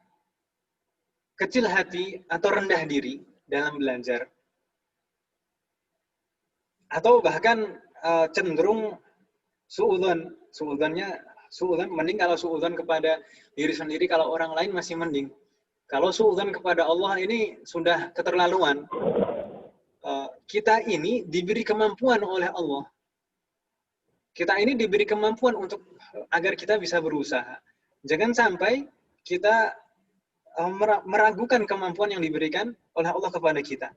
kecil hati atau rendah diri dalam belajar. Atau bahkan cenderung suudzon. Suudzon mending kalau suudzon kepada diri sendiri, kalau orang lain masih mending. Kalau suudzon kepada Allah ini sudah keterlaluan. Kita ini diberi kemampuan oleh Allah. Kita ini diberi kemampuan agar kita bisa berusaha. Jangan sampai kita meragukan kemampuan yang diberikan oleh Allah kepada kita.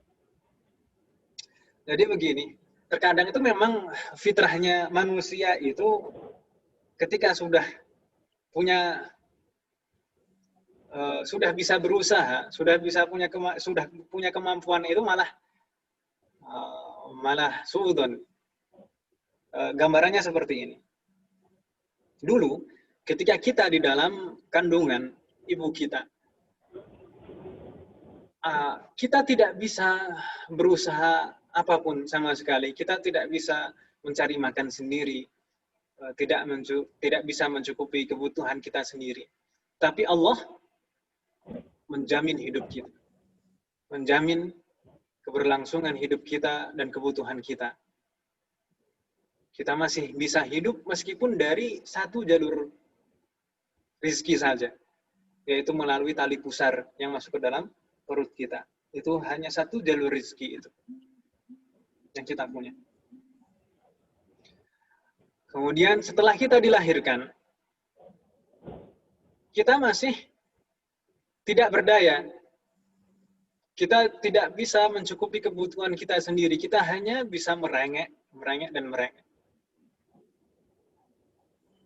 Jadi begini, terkadang itu memang fitrahnya manusia itu ketika sudah bisa berusaha, sudah punya kemampuan itu malah suudzon. Gambarannya seperti ini. Dulu, ketika kita di dalam kandungan ibu kita, kita tidak bisa berusaha apapun sama sekali. Kita tidak bisa mencari makan sendiri, tidak bisa mencukupi kebutuhan kita sendiri. Tapi Allah menjamin hidup kita, menjamin keberlangsungan hidup kita dan kebutuhan kita. Kita masih bisa hidup meskipun dari satu jalur rezeki saja, yaitu melalui tali pusar yang masuk ke dalam perut kita. Itu hanya satu jalur rezeki itu yang kita punya. Kemudian setelah kita dilahirkan, kita masih tidak berdaya. Kita tidak bisa mencukupi kebutuhan kita sendiri. Kita hanya bisa merengek dan merengek.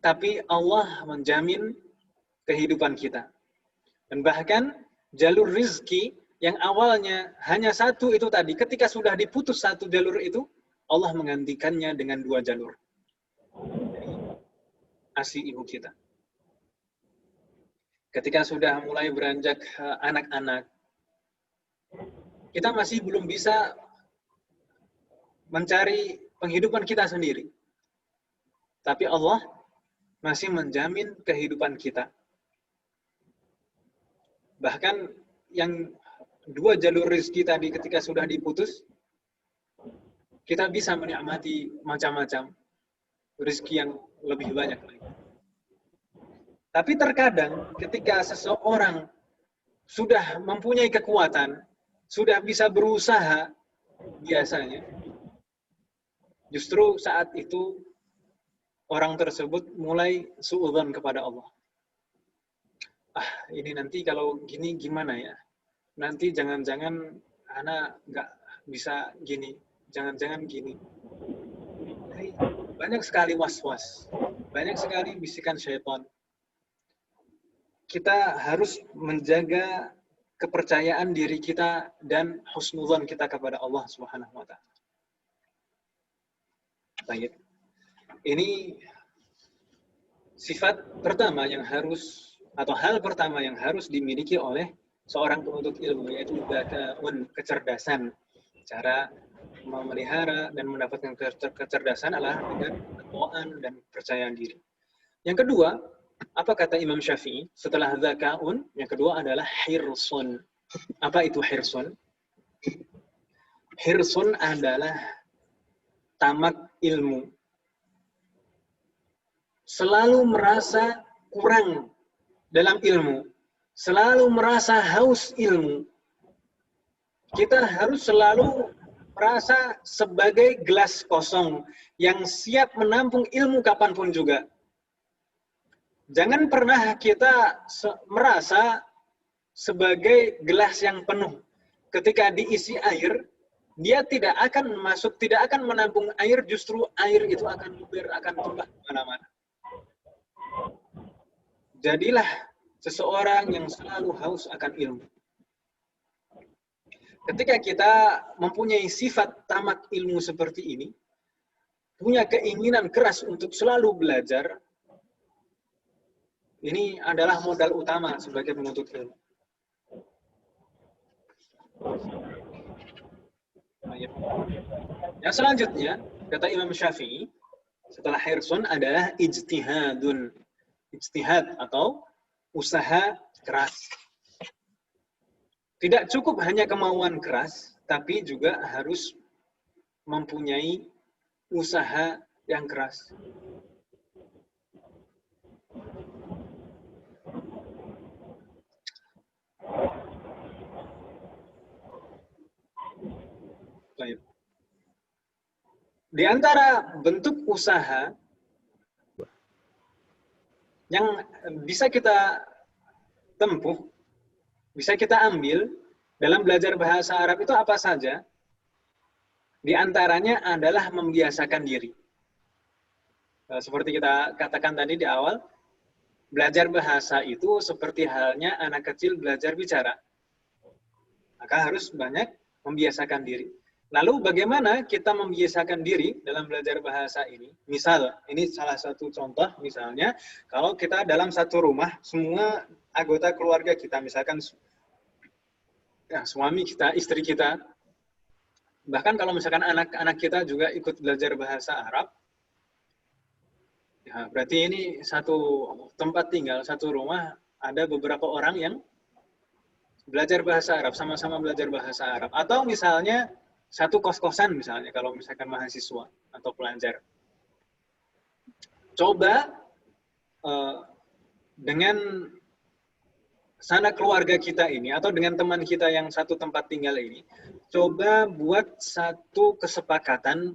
Tapi Allah menjamin kehidupan kita. Dan bahkan jalur rizki yang awalnya hanya satu itu tadi, ketika sudah diputus satu jalur itu, Allah menggantikannya dengan 2 jalur. ASI ibu kita. Ketika sudah mulai beranjak anak-anak, kita masih belum bisa mencari penghidupan kita sendiri. Tapi Allah masih menjamin kehidupan kita. Bahkan yang 2 jalur rezeki tadi ketika sudah diputus, kita bisa menikmati macam-macam rezeki yang lebih banyak lagi. Tapi terkadang ketika seseorang sudah mempunyai kekuatan, sudah bisa berusaha, biasanya justru saat itu orang tersebut mulai suudzon kepada Allah. Ini nanti kalau gini gimana ya? Nanti jangan-jangan anak nggak bisa gini, jangan-jangan gini. Banyak sekali was-was, banyak sekali bisikan syaitan. Kita harus menjaga kepercayaan diri kita dan husnudzon kita kepada Allah Subhanahu wa taala. Baik. Ini sifat pertama yang harus, atau hal pertama yang harus dimiliki oleh seorang penuntut ilmu, yaitu kecerdasan. Cara memelihara dan mendapatkan kecerdasan adalah dengan ketakwaan dan percayaan diri. Yang kedua, apa kata Imam Syafi'i? Setelah zakaun, yang kedua adalah hirsun. Apa itu hirsun? Hirsun adalah tamak ilmu. selalu merasa kurang dalam ilmu, selalu merasa haus ilmu, kita harus selalu merasa sebagai gelas kosong yang siap menampung ilmu kapanpun juga. Jangan pernah kita merasa sebagai gelas yang penuh. Ketika diisi air, dia tidak akan masuk, tidak akan menampung air, justru air itu akan luber, akan tumpah kemana-mana. Jadilah seseorang yang selalu haus akan ilmu. Ketika kita mempunyai sifat tamak ilmu seperti ini, punya keinginan keras untuk selalu belajar, ini adalah modal utama sebagai penuntut ilmu. Yang selanjutnya, kata Imam Syafi'i, setelah hirsun adalah ijtihadun. Ijtihad atau usaha keras. Tidak cukup hanya kemauan keras, tapi juga harus mempunyai usaha yang keras. Baik. Di antara bentuk usaha yang bisa kita tempuh, bisa kita ambil dalam belajar bahasa Arab itu apa saja? Di antaranya adalah membiasakan diri. Seperti kita katakan tadi di awal, belajar bahasa itu seperti halnya anak kecil belajar bicara. Maka harus banyak membiasakan diri. Lalu bagaimana kita membiasakan diri dalam belajar bahasa ini? Misal, ini salah satu contoh, misalnya, kalau kita dalam satu rumah, semua anggota keluarga kita, misalkan ya, suami kita, istri kita, bahkan kalau misalkan anak-anak kita juga ikut belajar bahasa Arab, ya, berarti ini satu tempat tinggal, satu rumah, ada beberapa orang yang belajar bahasa Arab, sama-sama belajar bahasa Arab. Atau misalnya, satu kos-kosan misalnya, kalau misalkan mahasiswa atau pelajar. Coba dengan sanak keluarga kita ini, atau dengan teman kita yang satu tempat tinggal ini, coba buat satu kesepakatan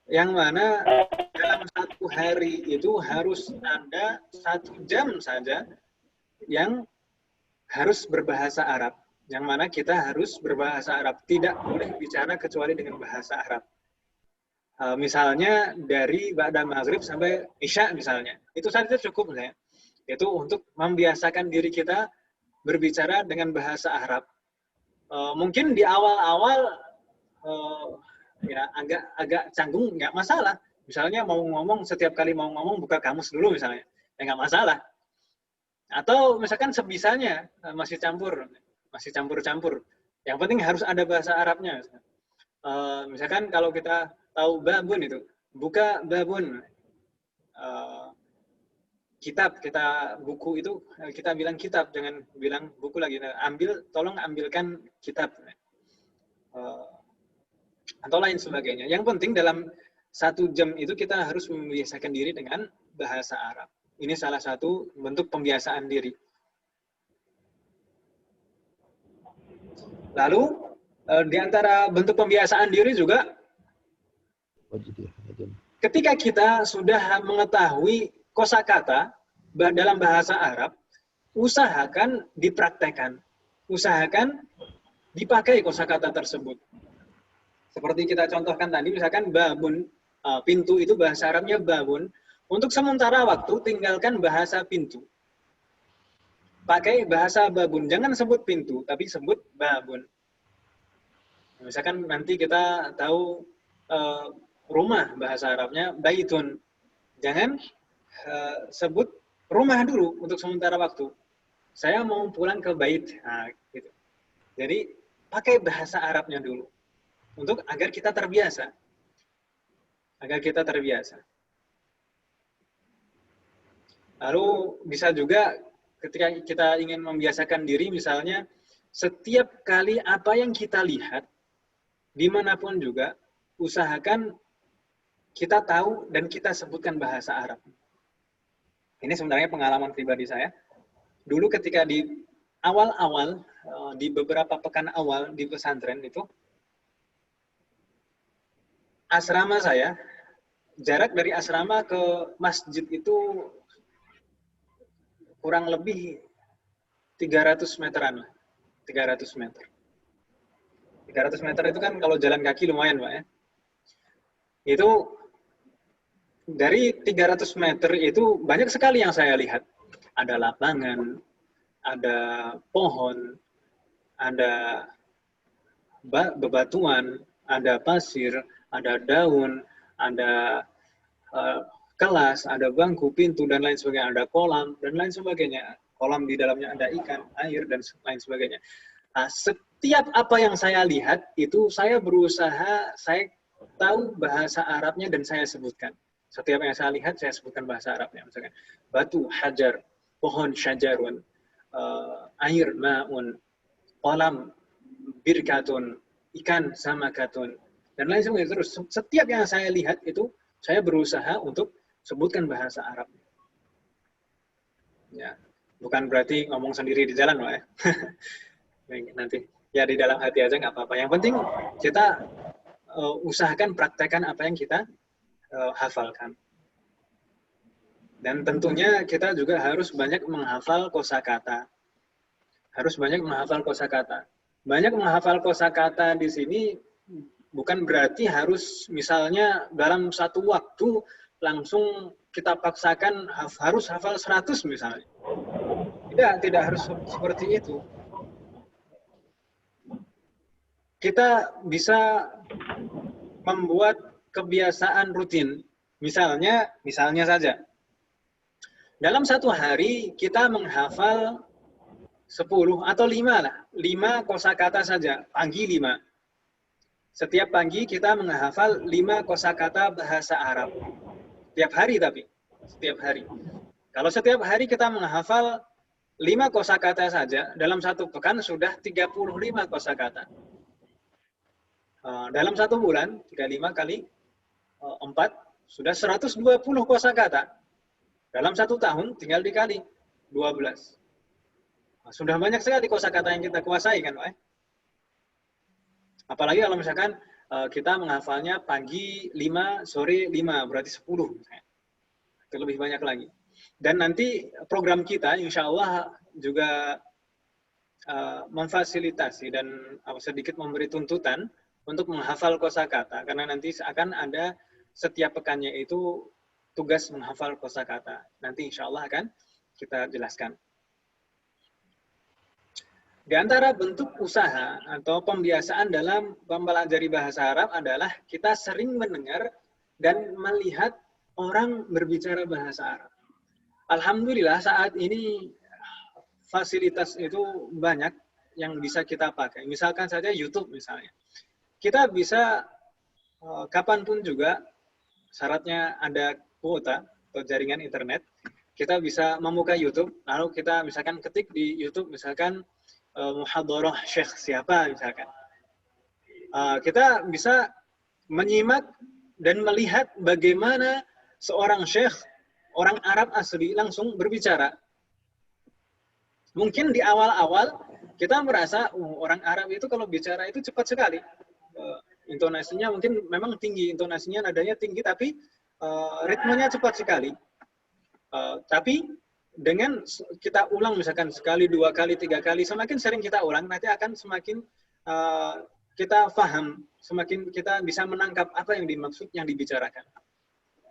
yang mana dalam satu hari itu harus ada 1 jam saja yang harus berbahasa Arab. Yang mana kita harus berbahasa Arab. Tidak boleh bicara kecuali dengan bahasa Arab. Misalnya dari ba'da maghrib sampai isya misalnya. Itu saja cukup. Ya. Itu untuk membiasakan diri kita berbicara dengan bahasa Arab. Mungkin di awal-awal ya agak canggung, nggak masalah. Misalnya mau ngomong, setiap kali mau ngomong buka kamus dulu misalnya. Ya nggak masalah. Atau misalkan sebisanya masih campur-campur. Yang penting harus ada bahasa Arabnya. Misalkan kalau kita tahu babun itu, buka babun. Kitab, buku itu kita bilang kitab, jangan bilang buku lagi. Tolong ambilkan kitab. Atau lain sebagainya. Yang penting dalam 1 jam itu kita harus membiasakan diri dengan bahasa Arab. Ini salah satu bentuk pembiasaan diri. Lalu, di antara bentuk pembiasaan diri juga, ketika kita sudah mengetahui kosakata dalam bahasa Arab, usahakan dipraktekkan. Usahakan dipakai kosakata tersebut. Seperti kita contohkan tadi, misalkan babun, pintu itu bahasa Arabnya babun. Untuk sementara waktu, tinggalkan bahasa pintu. Pakai bahasa babun. Jangan sebut pintu, tapi sebut babun. Misalkan nanti kita tahu rumah, bahasa Arabnya baitun. Jangan sebut rumah dulu untuk sementara waktu. Saya mau pulang ke bait. Nah, gitu. Jadi, pakai bahasa Arabnya dulu. Agar kita terbiasa. Lalu bisa juga ketika kita ingin membiasakan diri, misalnya setiap kali apa yang kita lihat, dimanapun juga, usahakan kita tahu dan kita sebutkan bahasa Arab. Ini sebenarnya pengalaman pribadi saya. Dulu ketika di awal-awal, di beberapa pekan awal di pesantren itu, asrama saya, jarak dari asrama ke masjid itu kurang lebih 300 meteran lah. 300 meter. 300 meter itu kan kalau jalan kaki lumayan, Pak ya. Itu dari 300 meter itu banyak sekali yang saya lihat. Ada lapangan, ada pohon, ada bebatuan, ada pasir, ada daun, ada kelas, ada bangku, pintu, dan lain sebagainya. Ada kolam, dan lain sebagainya. Kolam di dalamnya ada ikan, air, dan lain sebagainya. Nah, setiap apa yang saya lihat, itu saya berusaha, saya tahu bahasa Arabnya dan saya sebutkan. Setiap yang saya lihat, saya sebutkan bahasa Arabnya. Misalkan, batu, hajar, pohon, syajarun, air, ma'un, kolam, birkatun, ikan, samakatun, dan lain sebagainya. Terus, setiap yang saya lihat itu, saya berusaha untuk sebutkan bahasa Arab. Ya, bukan berarti ngomong sendiri di jalan, Pak ya. Nanti ya di dalam hati aja nggak apa-apa. Yang penting kita usahakan praktekkan apa yang kita hafalkan. Dan tentunya kita juga harus banyak menghafal kosakata. Harus banyak menghafal kosakata. Banyak menghafal kosakata di sini bukan berarti harus misalnya dalam satu waktu langsung kita paksakan harus hafal 100 misalnya. Tidak harus seperti itu. Kita bisa membuat kebiasaan rutin. Misalnya saja, dalam satu hari kita menghafal 10 atau 5 lah. 5 kosakata saja, pagi 5. Setiap pagi kita menghafal 5 kosakata bahasa Arab. Setiap hari tapi, setiap hari. Kalau setiap hari kita menghafal 5 kosakata saja, dalam satu pekan sudah 35 kosakata. Dalam satu bulan, 35 kali 4, sudah 120 kosakata. Dalam satu tahun, tinggal dikali 12. Sudah banyak sekali kosakata yang kita kuasai kan, Pak? Apalagi kalau misalkan kita menghafalnya pagi 5, sore 5, berarti 10. Itu lebih banyak lagi. Dan nanti program kita, insya Allah juga memfasilitasi dan sedikit memberi tuntutan untuk menghafal kosakata, karena nanti akan ada setiap pekannya itu tugas menghafal kosakata. Nanti insya Allah akan kita jelaskan. Di antara bentuk usaha atau pembiasaan dalam mempelajari bahasa Arab adalah kita sering mendengar dan melihat orang berbicara bahasa Arab. Alhamdulillah saat ini fasilitas itu banyak yang bisa kita pakai. Misalkan saja YouTube misalnya. Kita bisa kapanpun juga, syaratnya ada kuota atau jaringan internet, kita bisa membuka YouTube, lalu kita misalkan ketik di YouTube, misalkan muhadharah syekh siapa misalkan. Kita bisa menyimak dan melihat bagaimana seorang syekh, orang Arab asli langsung berbicara. Mungkin di awal-awal kita merasa orang Arab itu kalau bicara itu cepat sekali. Intonasinya mungkin memang tinggi, intonasinya nadanya tinggi, tapi ritmenya cepat sekali. Tapi dengan kita ulang misalkan sekali, 2 kali, 3 kali, semakin sering kita ulang, nanti akan semakin kita paham, semakin kita bisa menangkap apa yang dimaksud, yang dibicarakan.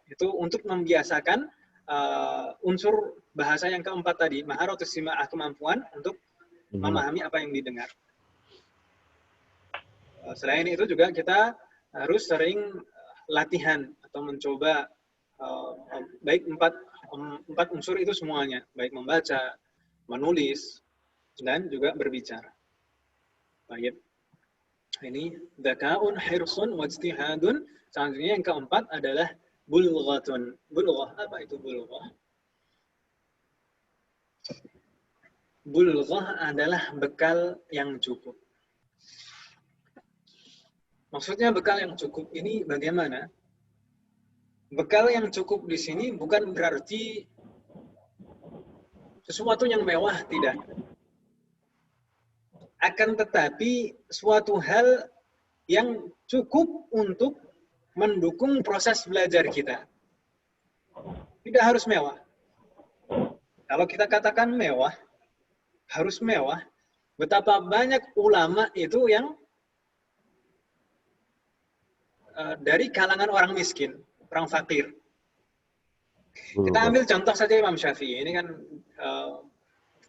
Itu untuk membiasakan unsur bahasa yang keempat tadi, maharatus sima'ah, kemampuan untuk memahami apa yang didengar. Selain itu juga kita harus sering latihan atau mencoba baik empat unsur itu semuanya, baik membaca, menulis, dan juga berbicara. Baik. Ini dzakaun, hirsun, wajtihadun. Selanjutnya yang keempat adalah bulghatun. Bulghah, apa itu bulghah? Bulghah adalah bekal yang cukup. Maksudnya bekal yang cukup ini bagaimana? bekal yang cukup di sini bukan berarti sesuatu yang mewah, tidak. Akan tetapi suatu hal yang cukup untuk mendukung proses belajar kita. Tidak harus mewah. Kalau kita katakan mewah, harus mewah, betapa banyak ulama itu yang dari kalangan orang miskin, orang fakir. Kita ambil contoh saja Imam Syafi'i. Ini kan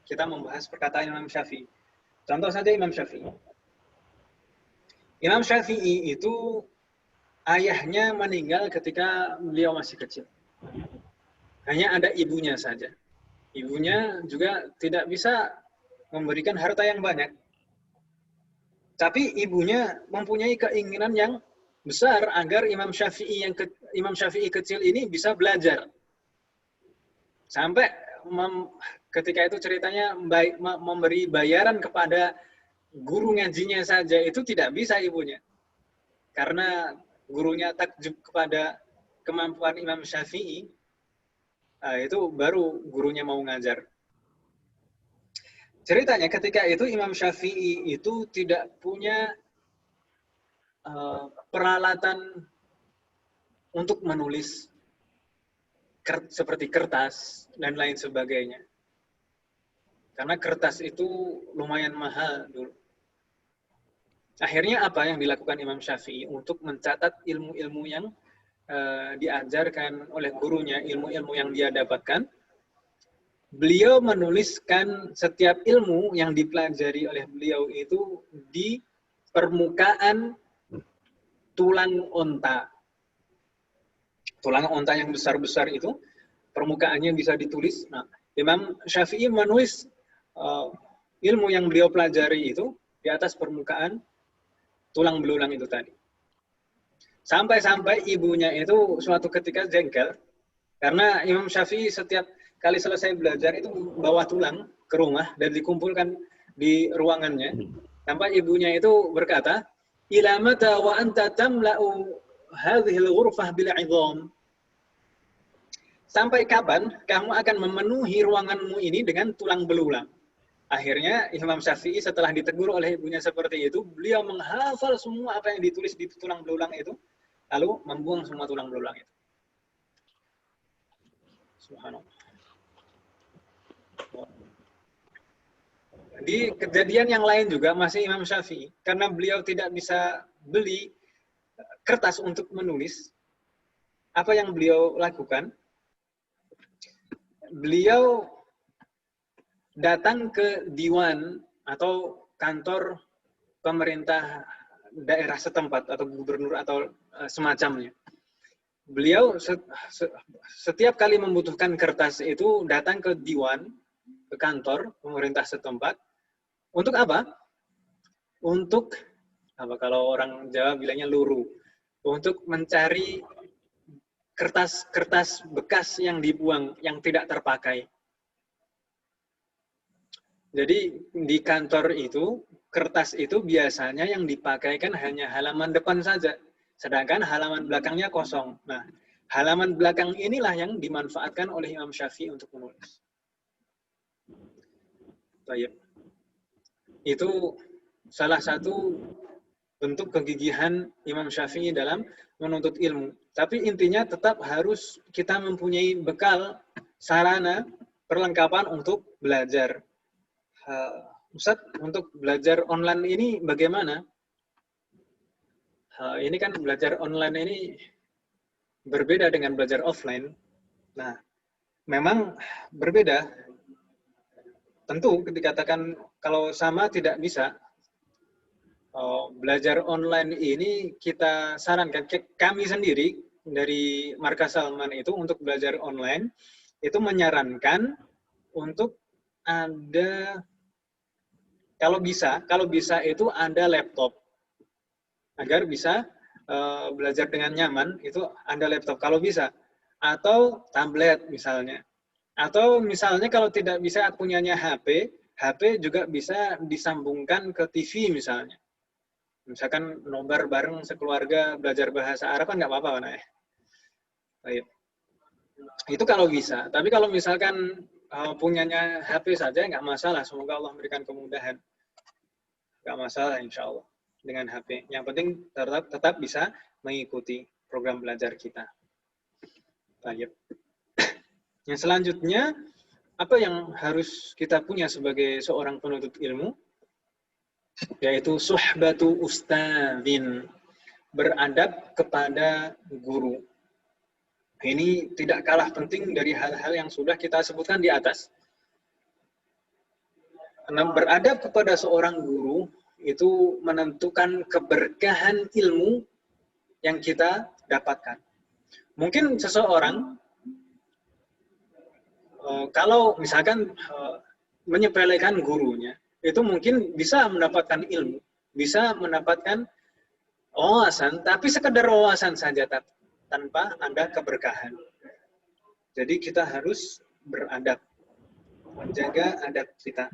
kita membahas perkataan Imam Syafi'i. Contoh saja Imam Syafi'i. Imam Syafi'i itu ayahnya meninggal ketika beliau masih kecil. Hanya ada ibunya saja. Ibunya juga tidak bisa memberikan harta yang banyak. Tapi ibunya mempunyai keinginan yang besar agar Imam Syafi'i kecil ini bisa belajar. Sampai ketika itu ceritanya memberi bayaran kepada guru ngajinya saja itu tidak bisa ibunya. Karena gurunya takjub kepada kemampuan Imam Syafi'i, itu baru gurunya mau ngajar. Ceritanya ketika itu Imam Syafi'i itu tidak punya peralatan untuk menulis seperti kertas dan lain sebagainya. Karena kertas itu lumayan mahal dulu. Akhirnya apa yang dilakukan Imam Syafi'i untuk mencatat ilmu-ilmu yang diajarkan oleh gurunya, ilmu-ilmu yang dia dapatkan, beliau menuliskan setiap ilmu yang dipelajari oleh beliau itu di permukaan tulang onta. Tulang onta yang besar-besar itu, permukaannya bisa ditulis. Nah, Imam Syafi'i menulis ilmu yang beliau pelajari itu di atas permukaan tulang belulang itu tadi. Sampai-sampai ibunya itu suatu ketika jengkel, karena Imam Syafi'i setiap kali selesai belajar itu bawa tulang ke rumah dan dikumpulkan di ruangannya. Sampai ibunya itu berkata, "Ila mata wa anta tamla'u hadhihi al-ghurfah bil 'idham?" Sampai kapan kamu akan memenuhi ruanganmu ini dengan tulang belulang? Akhirnya Imam Syafi'i setelah ditegur oleh ibunya seperti itu, beliau menghafal semua apa yang ditulis di tulang belulang itu, lalu membuang semua tulang belulang itu. Subhanallah. Di kejadian yang lain juga masih Imam Syafi'i, karena beliau tidak bisa beli kertas untuk menulis, apa yang beliau lakukan? Beliau datang ke diwan atau kantor pemerintah daerah setempat atau gubernur atau semacamnya. Beliau setiap kali membutuhkan kertas itu datang ke diwan, ke kantor pemerintah setempat. Untuk apa? Untuk apa, kalau orang Jawa bilangnya luru. Untuk mencari kertas-kertas bekas yang dibuang, yang tidak terpakai. Jadi di kantor itu, kertas itu biasanya yang dipakai kan hanya halaman depan saja. Sedangkan halaman belakangnya kosong. Nah, halaman belakang inilah yang dimanfaatkan oleh Imam Syafi'i untuk menulis. Baik. Itu salah satu bentuk kegigihan Imam Syafi'i dalam menuntut ilmu. Tapi intinya tetap harus kita mempunyai bekal, sarana, perlengkapan untuk belajar. Ustaz, untuk belajar online ini bagaimana? Ini kan belajar online ini berbeda dengan belajar offline. Nah, memang berbeda. Tentu dikatakan kalau sama tidak bisa. Belajar online ini kita sarankan, kami sendiri dari Markas Salman itu untuk belajar online itu menyarankan untuk ada, kalau bisa itu ada laptop agar bisa belajar dengan nyaman, itu ada laptop kalau bisa, atau tablet misalnya, atau misalnya kalau tidak bisa punyanya HP juga bisa disambungkan ke TV misalnya. Misalkan nobar bareng sekeluarga belajar bahasa Arab kan nggak apa-apa, nah ya. Baik. Itu kalau bisa. Tapi kalau misalkan punyanya HP saja nggak masalah. Semoga Allah memberikan kemudahan. Nggak masalah insya Allah dengan HP. Yang penting tetap bisa mengikuti program belajar kita. Baik. Yang selanjutnya, apa yang harus kita punya sebagai seorang penuntut ilmu? Yaitu suhbatu ustadzin. Beradab kepada guru. Ini tidak kalah penting dari hal-hal yang sudah kita sebutkan di atas. Karena beradab kepada seorang guru itu menentukan keberkahan ilmu yang kita dapatkan. Mungkin seseorang kalau misalkan menyepelekan gurunya, itu mungkin bisa mendapatkan ilmu, bisa mendapatkan wawasan, tapi sekedar wawasan saja tanpa ada keberkahan. Jadi kita harus beradab, menjaga adab kita.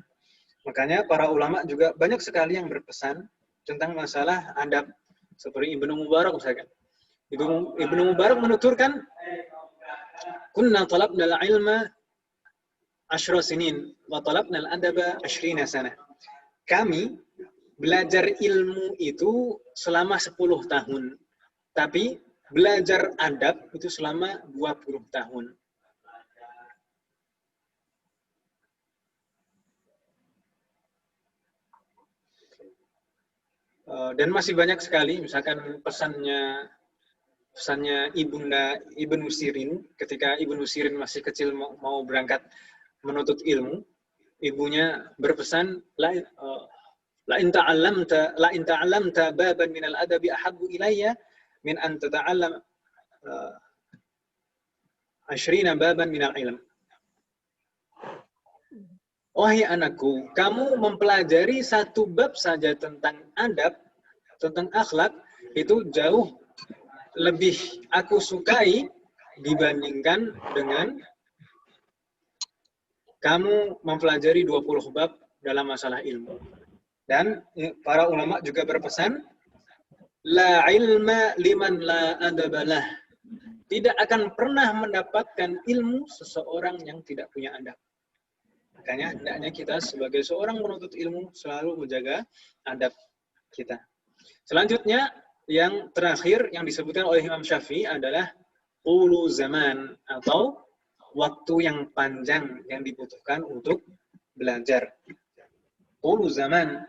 Makanya para ulama juga banyak sekali yang berpesan tentang masalah adab. Seperti Ibnu Mubarak misalkan. Ibnu Mubarak menuturkan, kunna talabna al-ilma 10 sinin wa talabna al-adaba 20 sana. Kami belajar ilmu itu selama 10 tahun. Tapi belajar adab itu selama 20 tahun. Dan masih banyak sekali, misalkan pesannya Ibnu Sirin, ketika Ibnu Sirin masih kecil mau berangkat menuntut ilmu, ibunya berpesan, la in ta'allamta baban min al-adabi ahabbu ilayya min an tata'allam 20 baban min al-ilm. Wahai anakku, kamu mempelajari satu bab saja tentang adab, tentang akhlak, itu jauh lebih aku sukai dibandingkan dengan kamu mempelajari 20 bab dalam masalah ilmu. Dan para ulama juga berpesan, la ilma liman la adabalah. Tidak akan pernah mendapatkan ilmu seseorang yang tidak punya adab. Makanya hendaknya kita sebagai seorang penuntut ilmu selalu menjaga adab kita. Selanjutnya, yang terakhir yang disebutkan oleh Imam Syafi'i adalah ulu zaman atau waktu yang panjang yang dibutuhkan untuk belajar. Ulu zaman.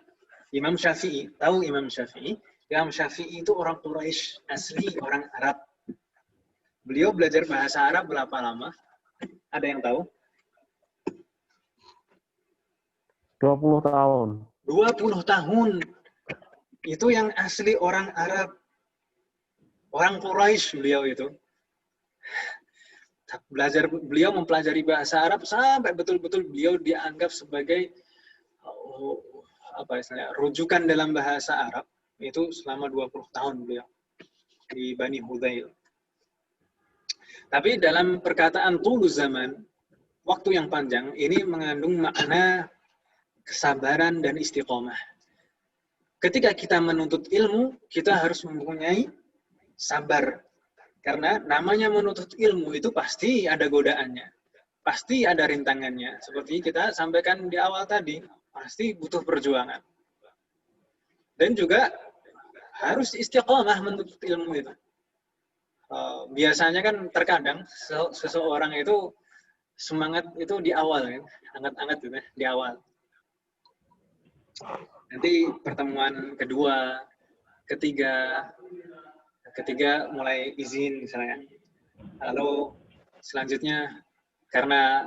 Imam Syafi'i, tahu Imam Syafi'i? Imam Syafi'i itu orang Quraisy, asli orang Arab. Beliau belajar bahasa Arab berapa lama? Ada yang tahu? 20 tahun. 20 tahun. Itu yang asli orang Arab. Orang Quraisy beliau itu. Beliau mempelajari bahasa Arab sampai betul-betul beliau dianggap sebagai rujukan dalam bahasa Arab. Itu selama 20 tahun beliau di Bani Hudzail. Tapi dalam perkataan tulu zaman, waktu yang panjang, ini mengandung makna kesabaran dan istiqomah. Ketika kita menuntut ilmu, kita harus mempunyai sabar. Karena namanya menuntut ilmu itu pasti ada godaannya. Pasti ada rintangannya. Seperti kita sampaikan di awal tadi, pasti butuh perjuangan. Dan juga harus istiqomah menuntut ilmu itu. Biasanya kan terkadang seseorang itu semangat itu di awal, kan? Anget-anget gitu di awal. Nanti pertemuan kedua, ketiga mulai izin misalnya. Lalu selanjutnya karena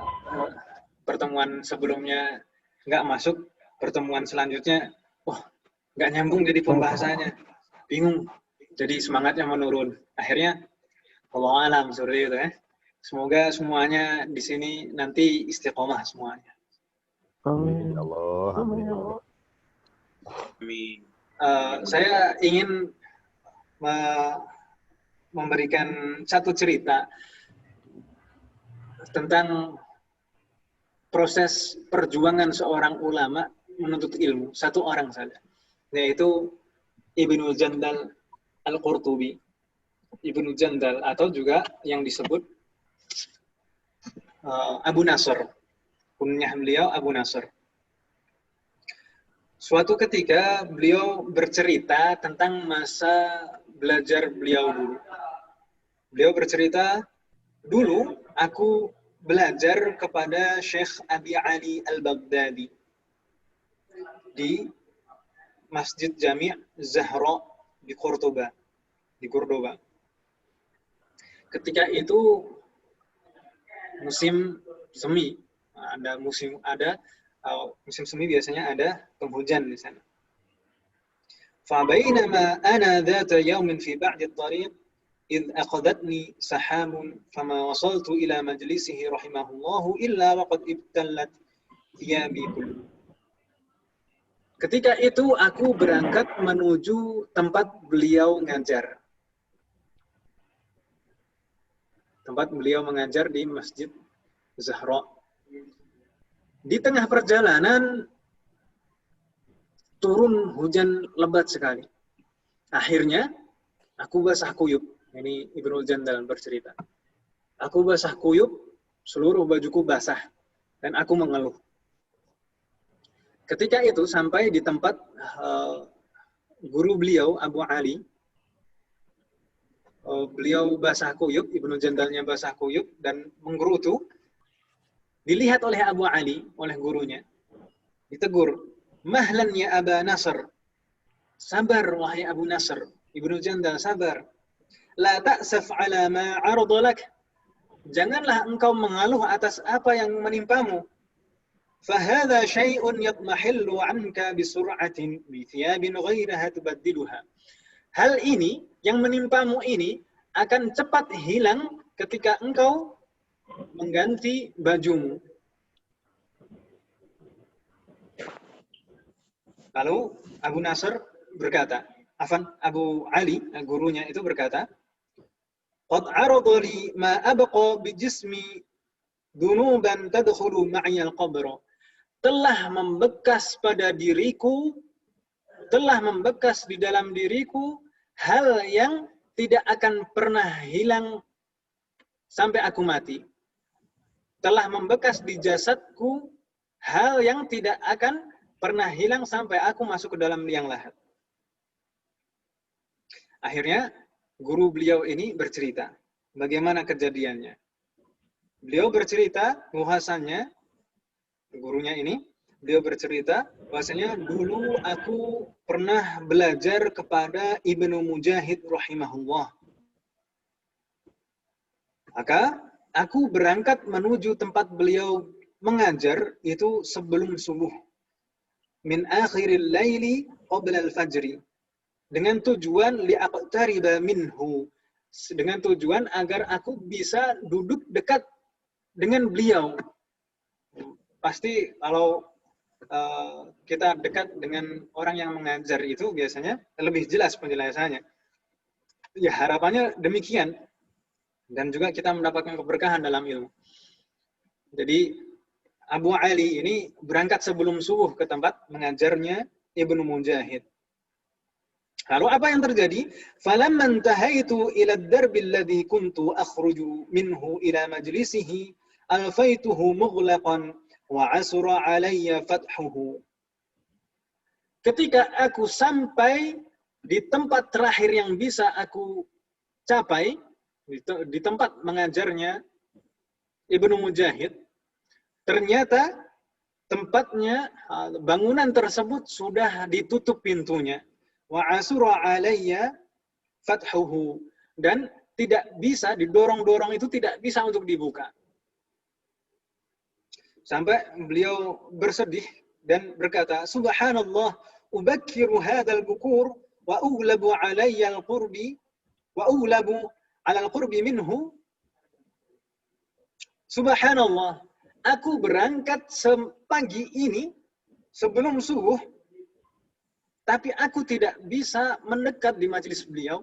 pertemuan sebelumnya nggak masuk, pertemuan selanjutnya, nggak nyambung jadi pembahasannya, bingung, jadi semangatnya menurun. Akhirnya Allah alam seperti itu ya. Semoga semuanya di sini nanti istiqomah semuanya. Amin. Ya Allah. Amin. Amin. Saya ingin memberikan satu cerita tentang proses perjuangan seorang ulama menuntut ilmu, satu orang saja, yaitu Ibnu Jandal Al-Qurtubi. Ibnu Jandal atau juga yang disebut Abu Nasr. Kunyah beliau Abu Nasr. Suatu ketika beliau bercerita tentang masa belajar beliau dulu. Beliau bercerita, dulu aku belajar kepada Syekh Abi Ali Al-Baghdadi di Masjid Jami' Zahra di Cordoba. Ketika itu musim semi, musim semi biasanya ada penghujan di sana. فبينما أنا ذات يوم في بعد الطريق إذ أخذتني سحاب فما وصلت إلى مجلسه رحمه الله إلا وقد ابتلت ثيابي كله. Ketika itu aku berangkat menuju tempat beliau ngajar. Tempat beliau mengajar di Masjid Zahra. Di tengah perjalanan turun hujan lebat sekali. Akhirnya aku basah kuyup. Ini Ibnu Jandal bercerita. Aku basah kuyup, seluruh bajuku basah dan aku mengeluh. Ketika itu sampai di tempat guru beliau Abu Ali. Beliau basah kuyup, Ibnu Jandalnya basah kuyup dan menggerutu. Dilihat oleh Abu Ali, oleh gurunya. Ditegur, "Mahlan ya Aba Nasr." Sabar wahai Abu Nasr. Ibnu Jandal sabar. "La ta'saf ala ma 'arada lak." Janganlah engkau mengeluh atas apa yang menimpamu. فهذا شيء يضمحل عنك بسرعة بثياب غيرها تبدلها. Hal ini yang menimpamu ini akan cepat hilang ketika engkau mengganti bajumu. Lalu Abu Nasr berkata, Abu Ali, gurunya itu berkata, "Qad 'arada li ma abqa bi jismi dunuban tadkhulu ma'i al-qabr." Telah membekas pada diriku, telah membekas di dalam diriku hal yang tidak akan pernah hilang sampai aku mati. Telah membekas di jasadku hal yang tidak akan pernah hilang sampai aku masuk ke dalam liang lahat. Akhirnya guru beliau ini bercerita bagaimana kejadiannya. Beliau bercerita bahwasannya gurunya ini, beliau bercerita bahwasanya dulu aku pernah belajar kepada Ibnu Mujahid rahimahullah. Maka aku berangkat menuju tempat beliau mengajar itu sebelum subuh. Min akhiril laili qabla al-fajri. Dengan tujuan li'aqtariba minhu. Dengan tujuan agar aku bisa duduk dekat dengan beliau. Pasti kalau kita dekat dengan orang yang mengajar itu biasanya lebih jelas penjelasannya. Ya harapannya demikian. Dan juga kita mendapatkan keberkahan dalam ilmu. Jadi Abu Ali ini berangkat sebelum subuh ke tempat mengajarnya Ibnu Mujahid. Lalu apa yang terjadi? Falamma intahaitu ila ad-darbi alladhi kuntu akhruju minhu ila majlisihi alfaituhu mughlaqan wa asra alayya fathuhu. Ketika aku sampai di tempat terakhir yang bisa aku capai, di tempat mengajarnya Ibnu Mujahid, ternyata tempatnya, bangunan tersebut sudah ditutup pintunya. Wa asra alayya fathuhu. Dan tidak bisa, didorong-dorong itu tidak bisa untuk dibuka. Sampai beliau bersedih dan berkata, "Subhanallah, ubakkiru hadzal bukur wa ughlabu alayya al-qurbi wa ughlabu 'ala al-qurbi minhu." Subhanallah, aku berangkat pagi ini sebelum subuh, tapi aku tidak bisa mendekat di majelis beliau.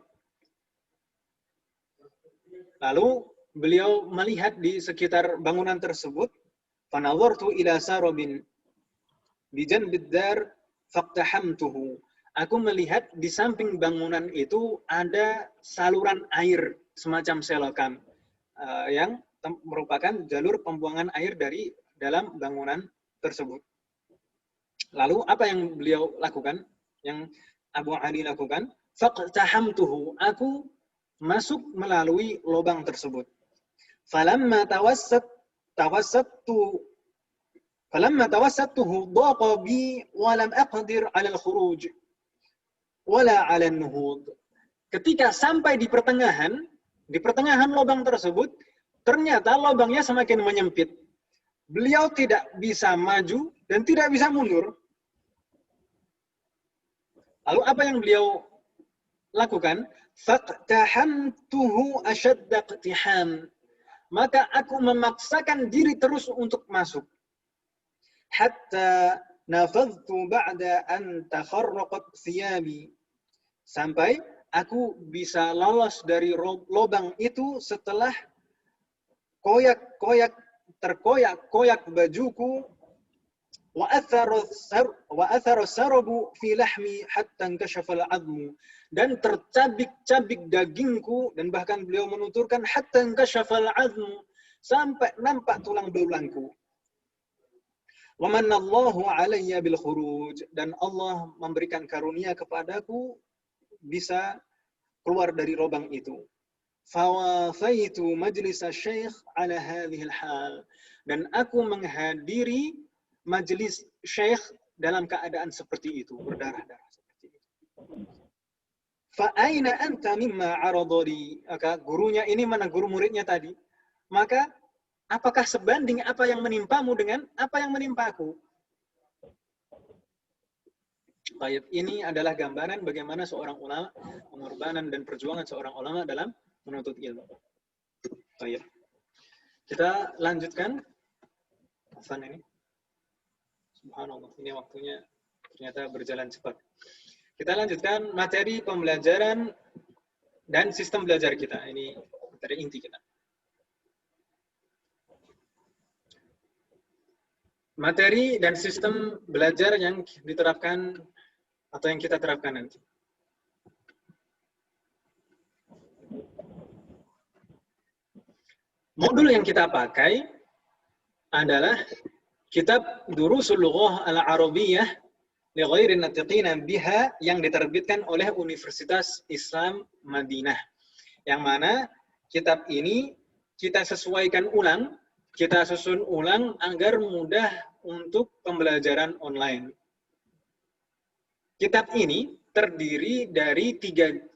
Lalu beliau melihat di sekitar bangunan tersebut, fanadhartu ila sarabin bi janbid dar faqtahamtuhu. aku melihat di samping bangunan itu ada saluran air semacam selokan yang merupakan jalur pembuangan air dari dalam bangunan tersebut. Lalu apa yang beliau lakukan? Yang Abu Ali lakukan? Faqtahamtuhu, aku masuk melalui lubang tersebut. Falamma tawassattuhu daqa bi wa lam aqdir 'ala al-khuruj wala 'ala an-nuhud. Ketika sampai di pertengahan lubang tersebut, ternyata lubangnya semakin menyempit. Beliau tidak bisa maju dan tidak bisa mundur. Lalu apa yang beliau lakukan? Faqtahamtuhu ashadda iqtiham. Maka aku memaksakan diri terus untuk masuk. Hatta nafadhtu ba'da an takharraqat thiyabi. Sampai aku bisa lolos dari lubang itu setelah terkoyak-koyak bajuku wa athara sarabu fi lahmi hatta inkashafa al-'admu, dan tercabik-cabik dagingku, dan bahkan beliau menuturkan hatta inkashafa al-'admu, sampai nampak tulang belulangku. Wa manallahu 'alayya bil khuruj, dan Allah memberikan karunia kepadaku bisa keluar dari lubang itu. Fawafaitu majlis syekh ala hadhihi al-hal, dan aku menghadiri majelis syekh dalam keadaan seperti itu, berdarah-darah seperti itu. Fa aina anta mimma aradali, maka gurunya ini mana guru muridnya tadi? Maka apakah sebanding apa yang menimpamu dengan apa yang menimpaku? Baik, ini adalah gambaran bagaimana seorang ulama, pengorbanan dan perjuangan seorang ulama dalam menuntut ilmu. Baik. Kita lanjutkan. Afan ini. Subhanallah, ini waktunya ternyata berjalan cepat. Kita lanjutkan materi pembelajaran dan sistem belajar kita. Ini materi inti kita. Materi dan sistem belajar yang diterapkan atau yang kita terapkan nanti. Modul yang kita pakai adalah kitab Durusul Lughah Al-Arabiyyah li ghairi natiqina biha yang diterbitkan oleh Universitas Islam Madinah. Yang mana kitab ini kita sesuaikan ulang, kita susun ulang agar mudah untuk pembelajaran online. Kitab ini terdiri dari 4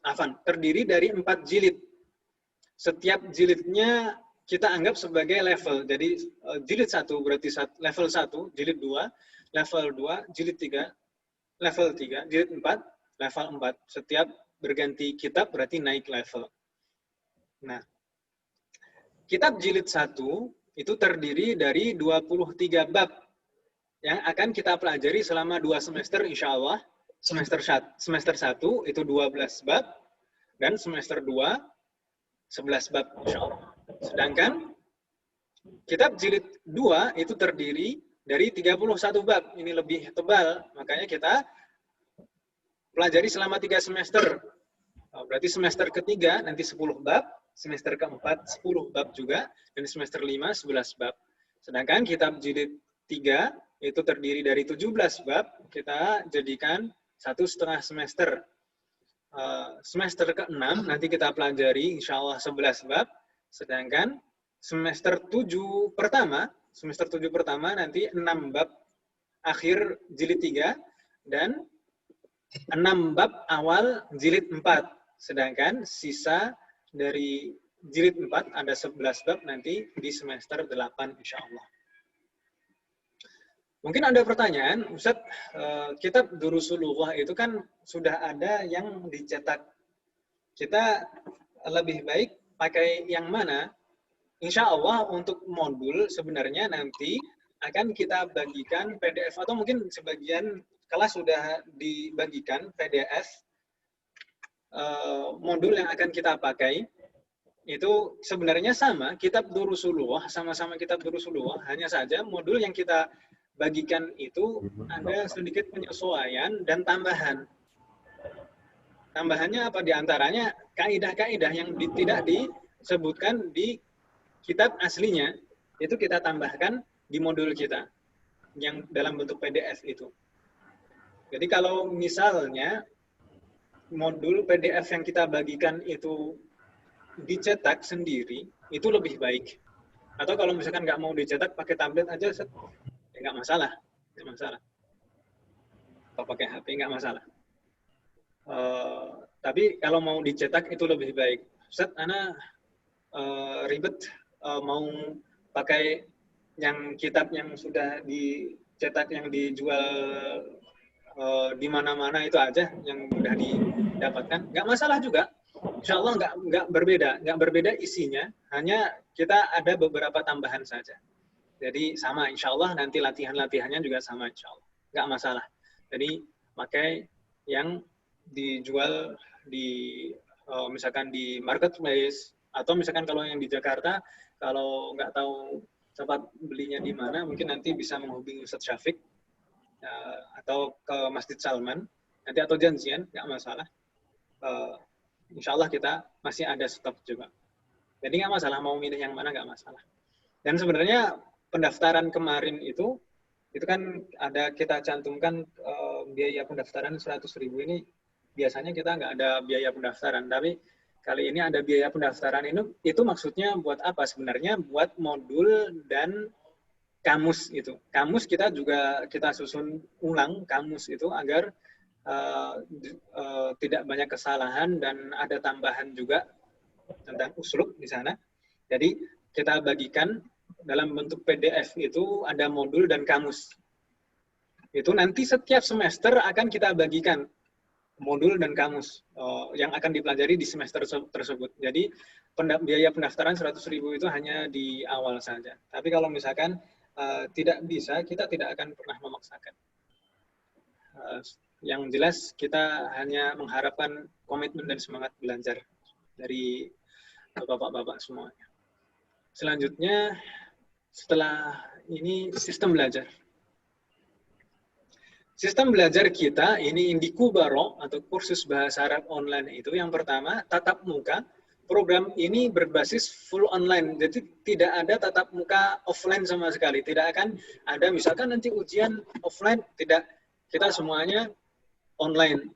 jilid. Setiap jilidnya kita anggap sebagai level. Jadi jilid 1 berarti level 1, jilid 2, level 2, jilid 3, level 3, jilid 4, level 4. Setiap berganti kitab berarti naik level. Nah, kitab jilid 1 itu terdiri dari 23 bab yang akan kita pelajari selama 2 semester insya Allah. Semester 1 itu 12 bab, dan semester 2 11 bab insya Allah. Sedangkan kitab jilid 2 itu terdiri dari 31 bab. Ini lebih tebal, makanya kita pelajari selama 3 semester. Berarti semester ketiga nanti 10 bab, semester keempat 10 bab juga, dan semester 5 11 bab. Sedangkan kitab jilid 3 itu terdiri dari 17 bab, kita jadikan 1,5 semester. Semester ke-6 nanti kita pelajari insya Allah 11 bab, sedangkan semester 7 pertama nanti 6 bab akhir jilid 3 dan 6 bab awal jilid 4. Sedangkan sisa dari jilid 4 ada 11 bab nanti di semester 8 insya Allah. Mungkin ada pertanyaan, Ustaz, kitab Durusul Lughah itu kan sudah ada yang dicetak. Kita lebih baik pakai yang mana? Insya Allah untuk modul sebenarnya nanti akan kita bagikan PDF, atau mungkin sebagian kelas sudah dibagikan PDF modul yang akan kita pakai. Itu sebenarnya sama, kitab Durusul Lughah, sama-sama kitab Durusul Lughah, hanya saja modul yang kita bagikan itu ada sedikit penyesuaian dan tambahan. tambahannya apa? Di antaranya kaidah-kaidah yang tidak disebutkan di kitab aslinya, itu kita tambahkan di modul kita yang dalam bentuk PDF itu. Jadi kalau misalnya modul PDF yang kita bagikan itu dicetak sendiri, itu lebih baik. Atau kalau misalkan nggak mau dicetak, pakai tablet aja, ya nggak masalah. Nggak masalah. Atau pakai HP, nggak masalah. Tapi kalau mau dicetak, itu lebih baik. Ustaz, Ana ribet mau pakai yang kitab yang sudah dicetak, yang dijual di mana-mana itu aja, yang mudah didapatkan. Nggak masalah juga. Insya Allah nggak berbeda isinya, hanya kita ada beberapa tambahan saja. Jadi sama, insya Allah nanti latihannya juga sama, insya Allah. Nggak masalah. Jadi pakai yang dijual di misalkan di marketplace, atau misalkan kalau yang di Jakarta, kalau nggak tahu tempat belinya di mana, mungkin nanti bisa menghubungi Ustadz Syafiq atau ke Masjid Salman, nanti atau janjian, nggak masalah. Insya Allah kita masih ada stok juga. Jadi nggak masalah, mau milih yang mana nggak masalah. Dan sebenarnya pendaftaran kemarin itu kan ada kita cantumkan biaya pendaftaran 100.000 ini, biasanya kita nggak ada biaya pendaftaran, tapi kali ini ada biaya pendaftaran. Itu maksudnya buat apa sebenarnya? Buat modul dan kamus itu. Kamus kita juga kita susun ulang kamus itu agar tidak banyak kesalahan dan ada tambahan juga tentang uslub di sana. Jadi kita bagikan dalam bentuk PDF itu ada modul dan kamus. Itu nanti setiap semester akan kita bagikan modul dan kamus yang akan dipelajari di semester tersebut. Jadi biaya pendaftaran 100.000 itu hanya di awal saja. Tapi kalau misalkan tidak bisa, kita tidak akan pernah memaksakan. Yang jelas kita hanya mengharapkan komitmen dan semangat belajar dari bapak-bapak semuanya. Selanjutnya, setelah ini sistem belajar. Sistem belajar kita ini Indiku Baro atau kursus bahasa Arab online itu yang pertama tatap muka. Program ini berbasis full online, jadi tidak ada tatap muka offline sama sekali. Tidak akan ada misalkan nanti ujian offline, tidak. Kita semuanya online.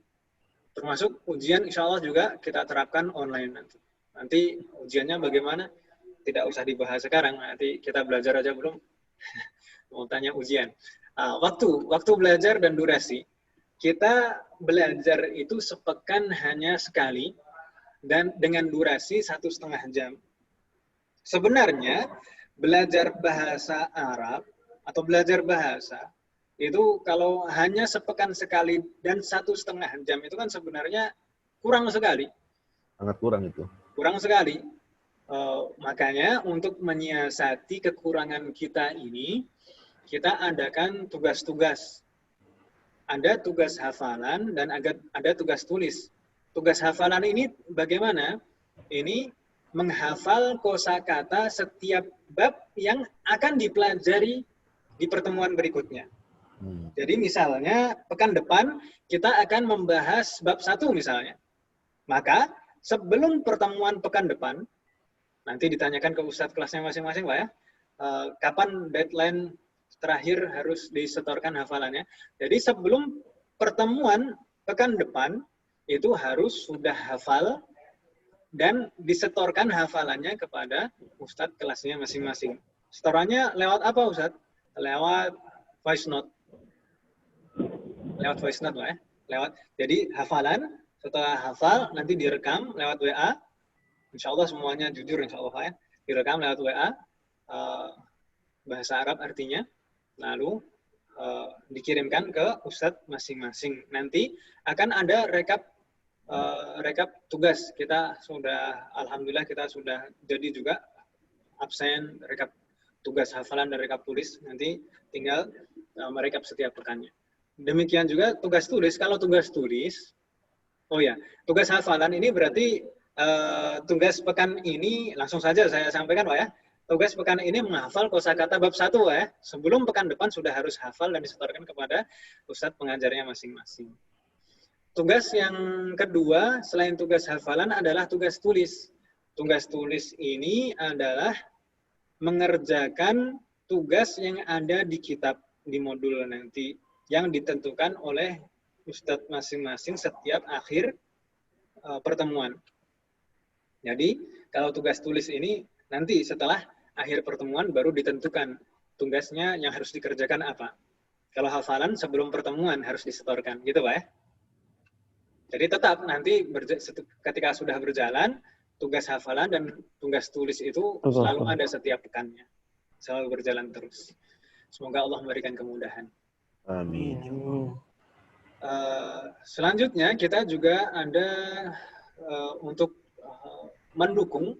Termasuk ujian insya Allah juga kita terapkan online nanti. Nanti ujiannya bagaimana? Tidak usah dibahas sekarang, nanti kita belajar aja belum. Mau tanya ujian. Waktu belajar dan durasi. Kita belajar itu sepekan hanya sekali dan dengan durasi 1,5 jam. Sebenarnya belajar bahasa Arab atau belajar bahasa itu kalau hanya sepekan sekali dan 1,5 jam itu kan sebenarnya kurang sekali. Sangat kurang itu. Kurang sekali. Makanya untuk menyiasati kekurangan kita ini, kita adakan tugas-tugas. Ada tugas hafalan dan ada tugas tulis. Tugas hafalan ini bagaimana? Ini menghafal kosakata setiap bab yang akan dipelajari di pertemuan berikutnya. Jadi misalnya pekan depan kita akan membahas bab 1 misalnya. Maka sebelum pertemuan pekan depan, nanti ditanyakan ke ustadz kelasnya masing-masing Pak ya, kapan deadline terakhir harus disetorkan hafalannya. Jadi sebelum pertemuan pekan depan, itu harus sudah hafal dan disetorkan hafalannya kepada ustadz kelasnya masing-masing. Setorannya lewat apa ustadz? Lewat voice note. Lewat voice note lah ya. Jadi hafalan, setelah hafal nanti direkam lewat WA. Insya Allah semuanya jujur insya Allah ya. Direkam lewat WA, bahasa Arab artinya. Lalu dikirimkan ke ustadz masing-masing. Nanti akan ada rekap tugas. Kita sudah, alhamdulillah kita sudah jadi juga absen rekap tugas hafalan dan rekap tulis. Nanti tinggal merekap setiap pekannya. Demikian juga tugas tulis. Kalau tugas tulis, tugas hafalan ini berarti tugas pekan ini langsung saja saya sampaikan Pak ya. Tugas pekan ini menghafal kosakata bab 1 ya. Sebelum pekan depan sudah harus hafal dan disetorkan kepada ustadz pengajarnya masing-masing. Tugas yang kedua selain tugas hafalan adalah tugas tulis. Tugas tulis ini adalah mengerjakan tugas yang ada di kitab di modul nanti yang ditentukan oleh ustadz masing-masing setiap akhir pertemuan. Jadi kalau tugas tulis ini nanti setelah akhir pertemuan baru ditentukan tugasnya yang harus dikerjakan apa. Kalau hafalan sebelum pertemuan harus disetorkan, gitu Pak ya. Jadi tetap nanti ketika sudah berjalan, tugas hafalan dan tugas tulis itu selalu ada setiap pekannya. Selalu berjalan terus. Semoga Allah memberikan kemudahan. Amin. Selanjutnya kita juga ada untuk mendukung,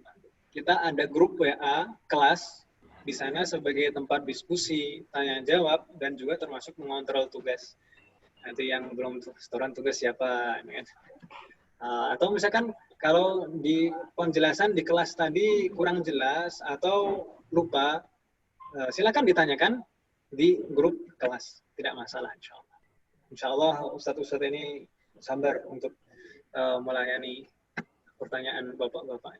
kita ada grup WA kelas di sana sebagai tempat diskusi, tanya jawab, dan juga termasuk mengontrol tugas. Nanti yang belum setoran tugas siapa, atau misalkan kalau di penjelasan di kelas tadi kurang jelas atau lupa, silakan ditanyakan di grup kelas, tidak masalah insya Allah. Insya Allah Ustadz-Ustadz ini sabar untuk melayani pertanyaan bapak-bapak.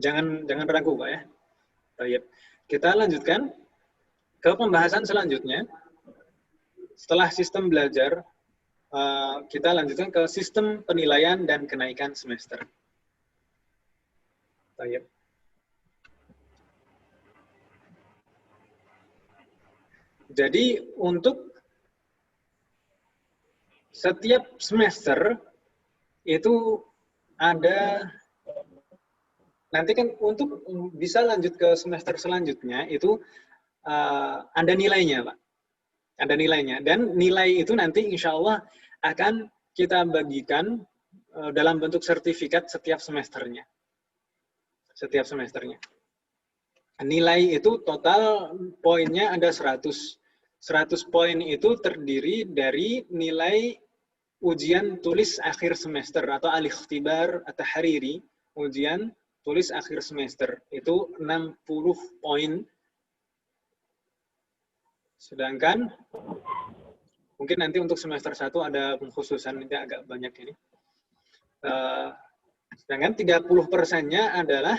Jangan ragu Pak ya. Baik. Kita lanjutkan ke pembahasan selanjutnya. Setelah sistem belajar, kita lanjutkan ke sistem penilaian dan kenaikan semester. Baik. Jadi untuk setiap semester itu ada, nanti kan untuk bisa lanjut ke semester selanjutnya itu ada nilainya Pak. Ada nilainya, dan nilai itu nanti insya Allah akan kita bagikan dalam bentuk sertifikat setiap semesternya. Setiap semesternya. Nilai itu total poinnya ada 100. 100 poin itu terdiri dari nilai ujian tulis akhir semester atau al-ikhtibar at-tahriri, ujian tulis akhir semester. Itu 60 poin. Sedangkan mungkin nanti untuk semester 1 ada pengkhususan ini agak banyak ini. Sedangkan 30%-nya adalah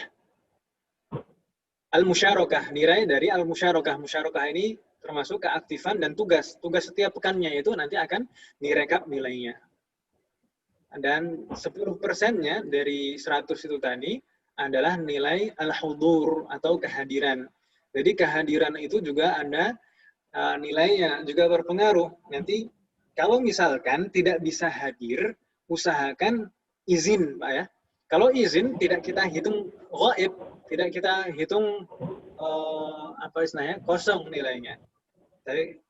al-musyarakah, nilai dari al-musyarakah. Musyarakah ini termasuk keaktifan dan tugas. Tugas setiap pekannya itu nanti akan direkap nilainya. Dan 10%-nya dari 100 itu tadi adalah nilai al-hudur atau kehadiran. Jadi kehadiran itu juga ada nilainya, juga berpengaruh. Nanti kalau misalkan tidak bisa hadir, usahakan izin, Pak ya. Kalau izin tidak kita hitung ghaib, tidak kita hitung apa istilahnya, kosong nilainya.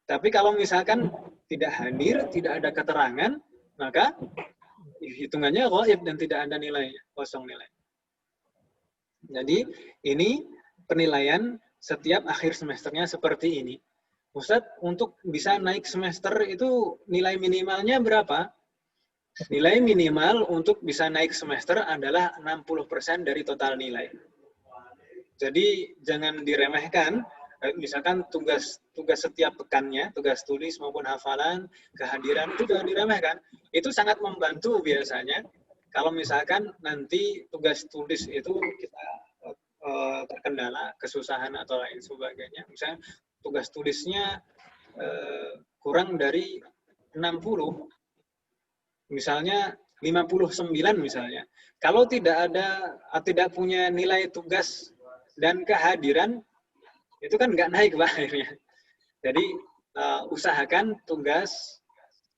Tapi kalau misalkan tidak hadir, tidak ada keterangan, maka hitungannya ghaib dan tidak ada nilainya, kosong nilai. Jadi ini penilaian setiap akhir semesternya seperti ini. Ustadz, untuk bisa naik semester itu nilai minimalnya berapa? Nilai minimal untuk bisa naik semester adalah 60% dari total nilai. Jadi jangan diremehkan, misalkan tugas setiap pekannya, tugas tulis maupun hafalan, kehadiran, itu jangan diremehkan. Itu sangat membantu biasanya. Kalau misalkan nanti tugas tulis itu kita terkendala, kesusahan atau lain sebagainya. Misalnya tugas tulisnya kurang dari 60, misalnya 59 misalnya. Kalau tidak punya nilai tugas dan kehadiran, itu kan nggak naik Pak akhirnya. Jadi usahakan tugas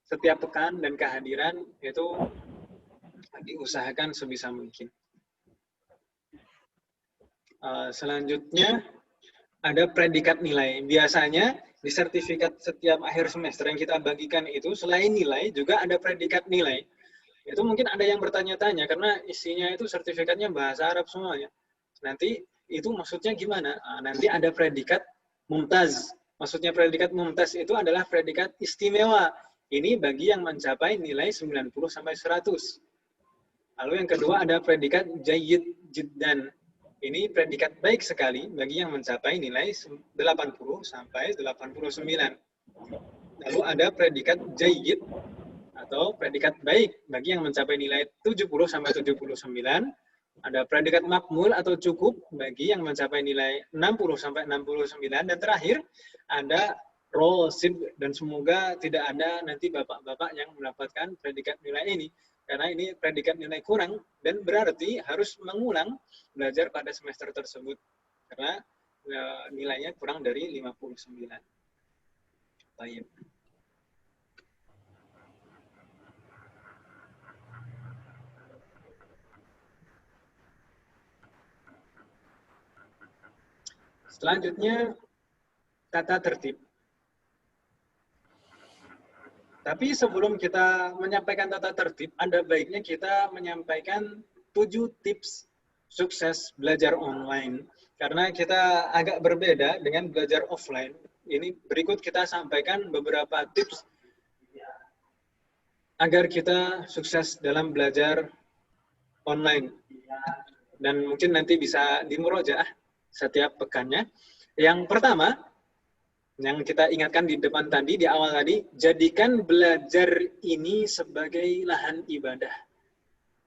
setiap pekan dan kehadiran itu diusahakan sebisa mungkin. Selanjutnya ada predikat nilai. Biasanya di sertifikat setiap akhir semester yang kita bagikan itu selain nilai juga ada predikat nilai. Itu mungkin ada yang bertanya-tanya karena isinya itu sertifikatnya bahasa Arab semuanya. Nanti itu maksudnya gimana? Nanti ada predikat mumtaz. Maksudnya predikat mumtaz itu adalah predikat istimewa. Ini bagi yang mencapai nilai 90 sampai 100. Lalu yang kedua ada predikat jayyid jiddan. Ini predikat baik sekali bagi yang mencapai nilai 80 sampai 89. Lalu ada predikat jayyid atau predikat baik bagi yang mencapai nilai 70 sampai 79. Ada predikat makmul atau cukup bagi yang mencapai nilai 60 sampai 69. Dan terakhir ada rosib, dan semoga tidak ada nanti bapak-bapak yang mendapatkan predikat nilai ini. Karena ini predikat nilai kurang dan berarti harus mengulang belajar pada semester tersebut. Karena nilainya kurang dari 59. Baik. Selanjutnya, tata tertib. Tapi sebelum kita menyampaikan tata tertib, ada baiknya kita menyampaikan 7 tips sukses belajar online. Karena kita agak berbeda dengan belajar offline. Ini berikut kita sampaikan beberapa tips agar kita sukses dalam belajar online. Dan mungkin nanti bisa dimurojaah setiap pekannya. Yang pertama, yang kita ingatkan di depan tadi, di awal tadi, jadikan belajar ini sebagai lahan ibadah,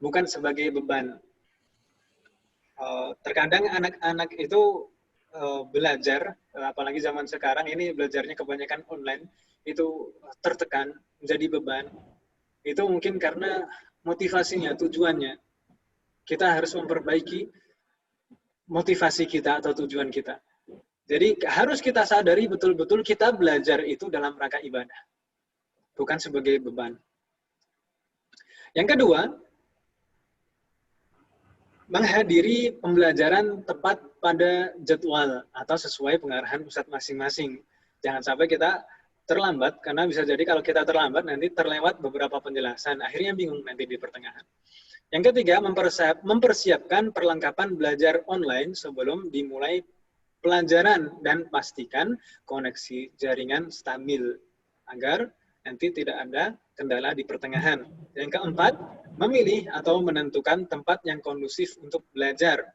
bukan sebagai beban. Terkadang anak-anak itu belajar, apalagi zaman sekarang ini belajarnya kebanyakan online, itu tertekan, menjadi beban. Itu mungkin karena motivasinya, tujuannya. Kita harus memperbaiki motivasi kita atau tujuan kita. Jadi harus kita sadari betul-betul kita belajar itu dalam rangka ibadah, bukan sebagai beban. Yang kedua, menghadiri pembelajaran tepat pada jadwal atau sesuai pengarahan ustadz masing-masing. Jangan sampai kita terlambat, karena bisa jadi kalau kita terlambat nanti terlewat beberapa penjelasan, akhirnya bingung nanti di pertengahan. Yang ketiga, mempersiapkan perlengkapan belajar online sebelum dimulai pelajaran dan pastikan koneksi jaringan stabil agar nanti tidak ada kendala di pertengahan. Yang keempat, memilih atau menentukan tempat yang kondusif untuk belajar.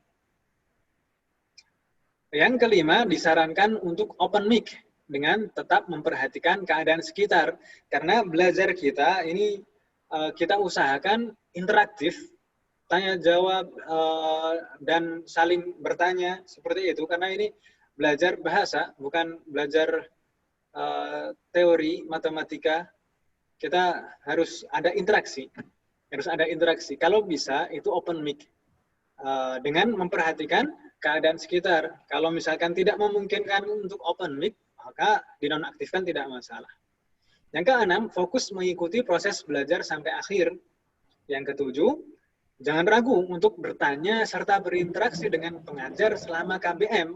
Yang kelima, disarankan untuk open mic dengan tetap memperhatikan keadaan sekitar. Karena belajar kita ini kita usahakan interaktif, tanya jawab dan saling bertanya seperti itu, karena ini belajar bahasa bukan belajar teori matematika. Kita harus ada interaksi, kalau bisa itu open mic dengan memperhatikan keadaan sekitar. Kalau misalkan tidak memungkinkan untuk open mic, maka dinonaktifkan, tidak masalah. Yang keenam, fokus mengikuti proses belajar sampai akhir. Yang ketujuh, jangan ragu untuk bertanya serta berinteraksi dengan pengajar selama KBM.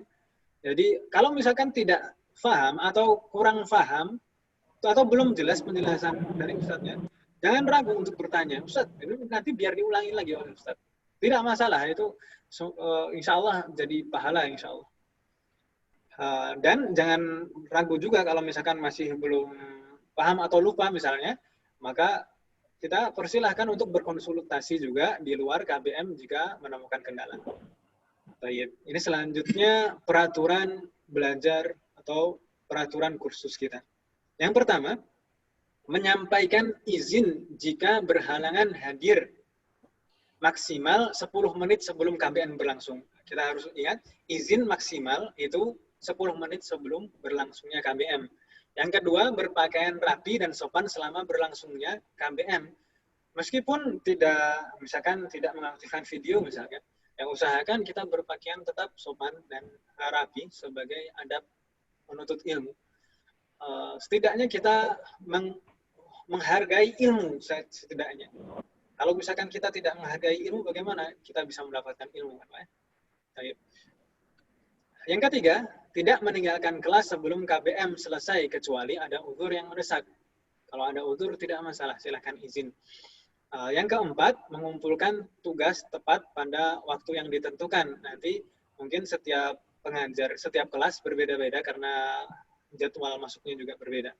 Jadi kalau misalkan tidak paham atau kurang paham atau belum jelas penjelasan dari ustadznya, jangan ragu untuk bertanya, Ustadz, ini nanti biar diulangi lagi oleh Ustadz. Tidak masalah, itu insya Allah jadi pahala insya Allah. Dan jangan ragu juga kalau misalkan masih belum paham atau lupa misalnya, maka kita persilahkan untuk berkonsultasi juga di luar KBM jika menemukan kendala. Baik, ini selanjutnya peraturan belajar atau peraturan kursus kita. Yang pertama, menyampaikan izin jika berhalangan hadir maksimal 10 menit sebelum KBM berlangsung. Kita harus ingat, izin maksimal itu 10 menit sebelum berlangsungnya KBM. Yang kedua, berpakaian rapi dan sopan selama berlangsungnya KBM. Meskipun misalkan tidak mengaktifkan video misalkan, yang usahakan kita berpakaian tetap sopan dan rapi sebagai adab menuntut ilmu. Setidaknya kita menghargai ilmu setidaknya. Kalau misalkan kita tidak menghargai ilmu, bagaimana kita bisa mendapatkan ilmu? Yang ketiga, tidak meninggalkan kelas sebelum KBM selesai kecuali ada uzur yang mendesak. Kalau ada uzur tidak masalah, silakan izin. Yang keempat, mengumpulkan tugas tepat pada waktu yang ditentukan. Nanti mungkin setiap pengajar, setiap kelas berbeda-beda karena jadwal masuknya juga berbeda.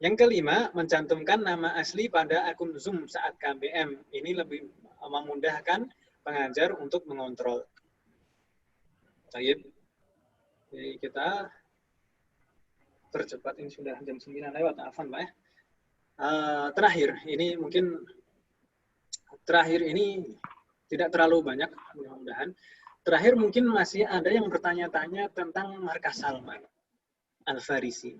Yang kelima, mencantumkan nama asli pada akun Zoom saat KBM. Ini lebih memudahkan pengajar untuk mengontrol. Baik. Jadi kita percepat, ini sudah jam 9 lewat, afan Pak ya. Terakhir, ini mungkin tidak terlalu banyak, mudah-mudahan. Terakhir mungkin masih ada yang bertanya-tanya tentang markas Salman Al-Farisi.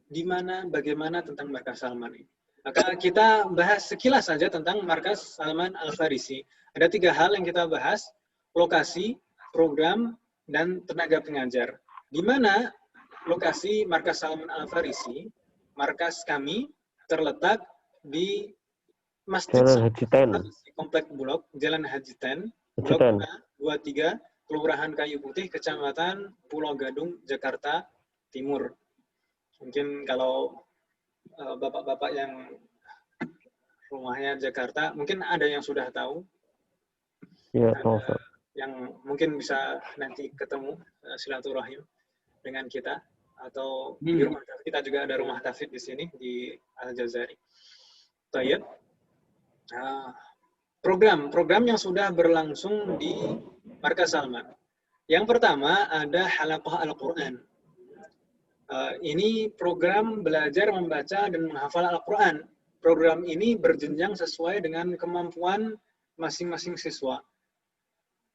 Di mana, bagaimana tentang markas Salman ini? Maka kita bahas sekilas saja tentang markas Salman Al-Farisi. Ada 3 hal yang kita bahas: lokasi, program, dan tenaga pengajar. Di mana lokasi markas Salman Al-Farisi, markas kami terletak di Masjid Jalan Haji Ten. Komplek Bulog, Jalan Haji Ten, Haji Blok Ten. 23, Kelurahan Kayu Putih, Kecamatan Pulau Gadung, Jakarta Timur. Mungkin kalau bapak-bapak yang rumahnya Jakarta, mungkin ada yang sudah tahu. Iya, tahu Ustaz. Yang mungkin bisa nanti ketemu silaturahim dengan kita, atau di rumah kita juga ada rumah tafid di sini di Al-Jazari. Tayyib. Program yang sudah berlangsung di Markas Salman. Yang pertama ada Halaqah Al-Quran. Ini program belajar membaca dan menghafal Al-Quran. Program ini berjenjang sesuai dengan kemampuan masing-masing siswa.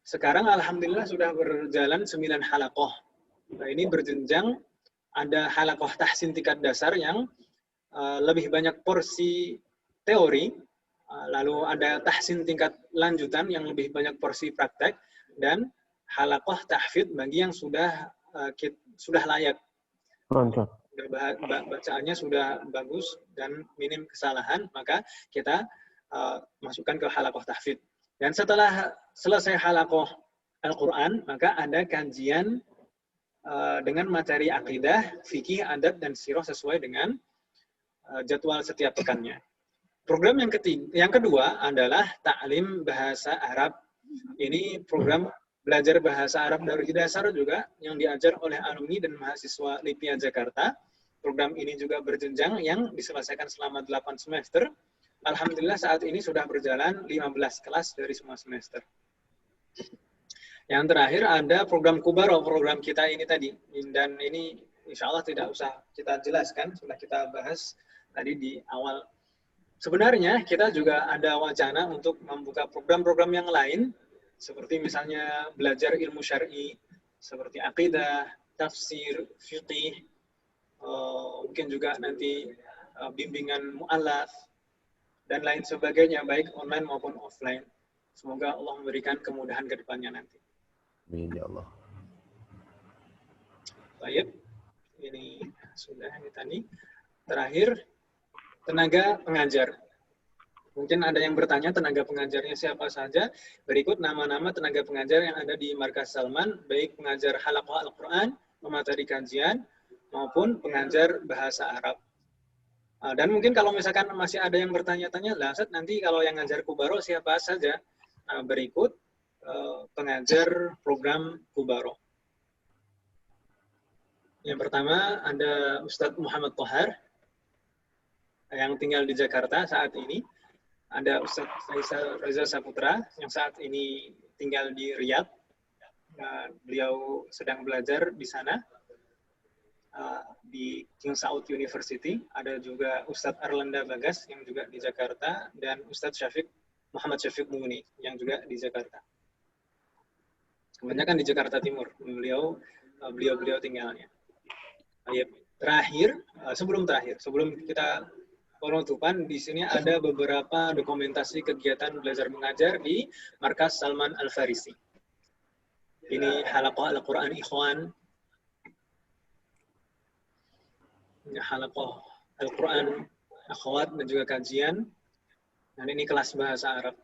Sekarang alhamdulillah sudah berjalan 9 halaqah. Ini berjenjang, ada halaqah tahsin tingkat dasar yang lebih banyak porsi teori, lalu ada tahsin tingkat lanjutan yang lebih banyak porsi praktek, dan halaqah tahfidz bagi yang sudah layak. Mantap. Bacaannya sudah bagus dan minim kesalahan, maka kita masukkan ke halaqah tahfidz. Dan setelah selesai halaqah Al-Quran, maka ada kajian dengan materi akidah, fikih, adab, dan sirah sesuai dengan jadwal setiap pekannya. Program yang kedua adalah Ta'lim Bahasa Arab. Ini program belajar bahasa Arab dari dasar juga yang diajar oleh alumni dan mahasiswa LIPIA Jakarta. Program ini juga berjenjang yang diselesaikan selama 8 semester. Alhamdulillah saat ini sudah berjalan 15 kelas dari semua semester. Yang terakhir ada program Kubaro, program kita ini tadi. Dan ini insya Allah tidak usah kita jelaskan, sudah kita bahas tadi di awal. Sebenarnya kita juga ada wacana untuk membuka program-program yang lain, seperti misalnya belajar ilmu syar'i, seperti akidah, tafsir, fiqih, mungkin juga nanti bimbingan mu'allaf, dan lain sebagainya, baik online maupun offline. Semoga Allah memberikan kemudahan ke depannya nanti. Amin ya Allah. Baik, ini sudah ini tadi. Terakhir, tenaga pengajar. Mungkin ada yang bertanya tenaga pengajarnya siapa saja. Berikut nama-nama tenaga pengajar yang ada di Markas Salman, baik pengajar halaqah Al-Quran, pemateri kajian, maupun pengajar bahasa Arab. Dan mungkin kalau misalkan masih ada yang bertanya-tanya, nanti kalau yang ngajar Kubaro siapa saja. Berikut pengajar program Kubaro. Yang pertama ada Ustadz Muhammad Thohar yang tinggal di Jakarta saat ini. Ada Ustadz Faisal Reza Saputra yang saat ini tinggal di Riyadh. Beliau sedang belajar di sana, di King Saud University. Ada juga Ustadz Arlanda Bagas yang juga di Jakarta, dan Ustadz Muhammad Syafiq Muni yang juga di Jakarta. Kebanyakan di Jakarta Timur, beliau tinggalnya. Sebelum kita penutupan, di sini ada beberapa dokumentasi kegiatan belajar mengajar di Markas Salman Al-Farisi. Ini halaqah Al-Quran Ikhwan, halaqah Al-Quran Akhwat, dan juga kajian. Dan ini kelas bahasa Arab.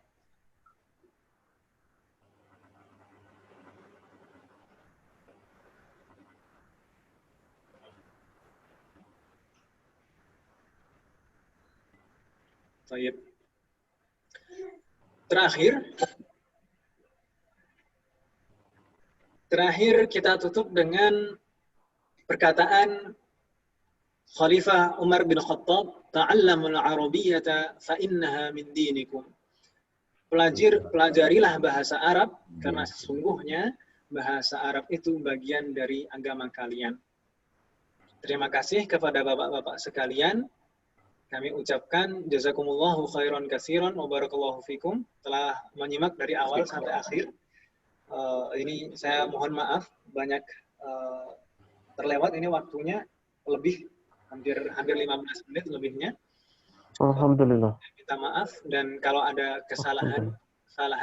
Baik. Terakhir kita tutup dengan perkataan Khalifah Umar bin Khattab, "Ta'allamul Arabiyyata fa innaha min dinikum." Pelajarilah bahasa Arab karena sesungguhnya bahasa Arab itu bagian dari agama kalian. Terima kasih kepada bapak-bapak sekalian kami ucapkan jazakumullahu khairan katsiran wa barakallahu fikum telah menyimak dari awal sampai akhir. Ini saya mohon maaf banyak terlewat ini waktunya lebih hampir 15 menit lebihnya. Alhamdulillah. Minta maaf dan kalau ada kesalahan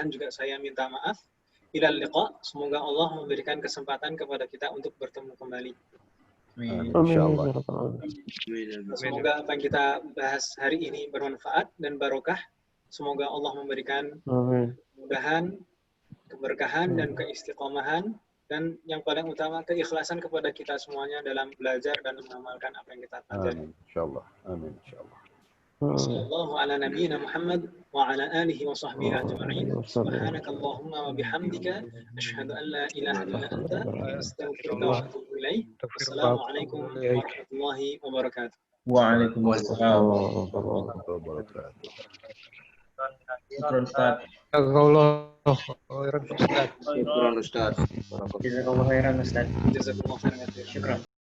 juga saya minta maaf. Ilal liqa, semoga Allah memberikan kesempatan kepada kita untuk bertemu kembali. Amin. Insyaallah. Ya Rabbal Alamin. Semoga apa yang kita bahas hari ini bermanfaat dan barokah. Semoga Allah memberikan Amin. kemudahan, keberkahan dan keistiqomahan dan yang paling utama keikhlasan kepada kita semuanya dalam belajar dan mengamalkan apa yang kita pelajari. Amin. Insyaallah. Amin. Insyaallah. Sallallahu ala nabiyyina Muhammad wa ala alihi wa sahbihi ajma'in. Subhanakallahumma wa bihamdika asyhadu an la ilaha illa anta astaghfiruka wa atubu ilaik. Assalamualaikum warahmatullahi wabarakatuh. Waalaikumsalam. Warahmatullahi wabarakatuh. Syukran Ustaz. Syukran Ustaz. Jazakallahu khairan Ustaz. Jazakumullah khairan katsiran. Syukran.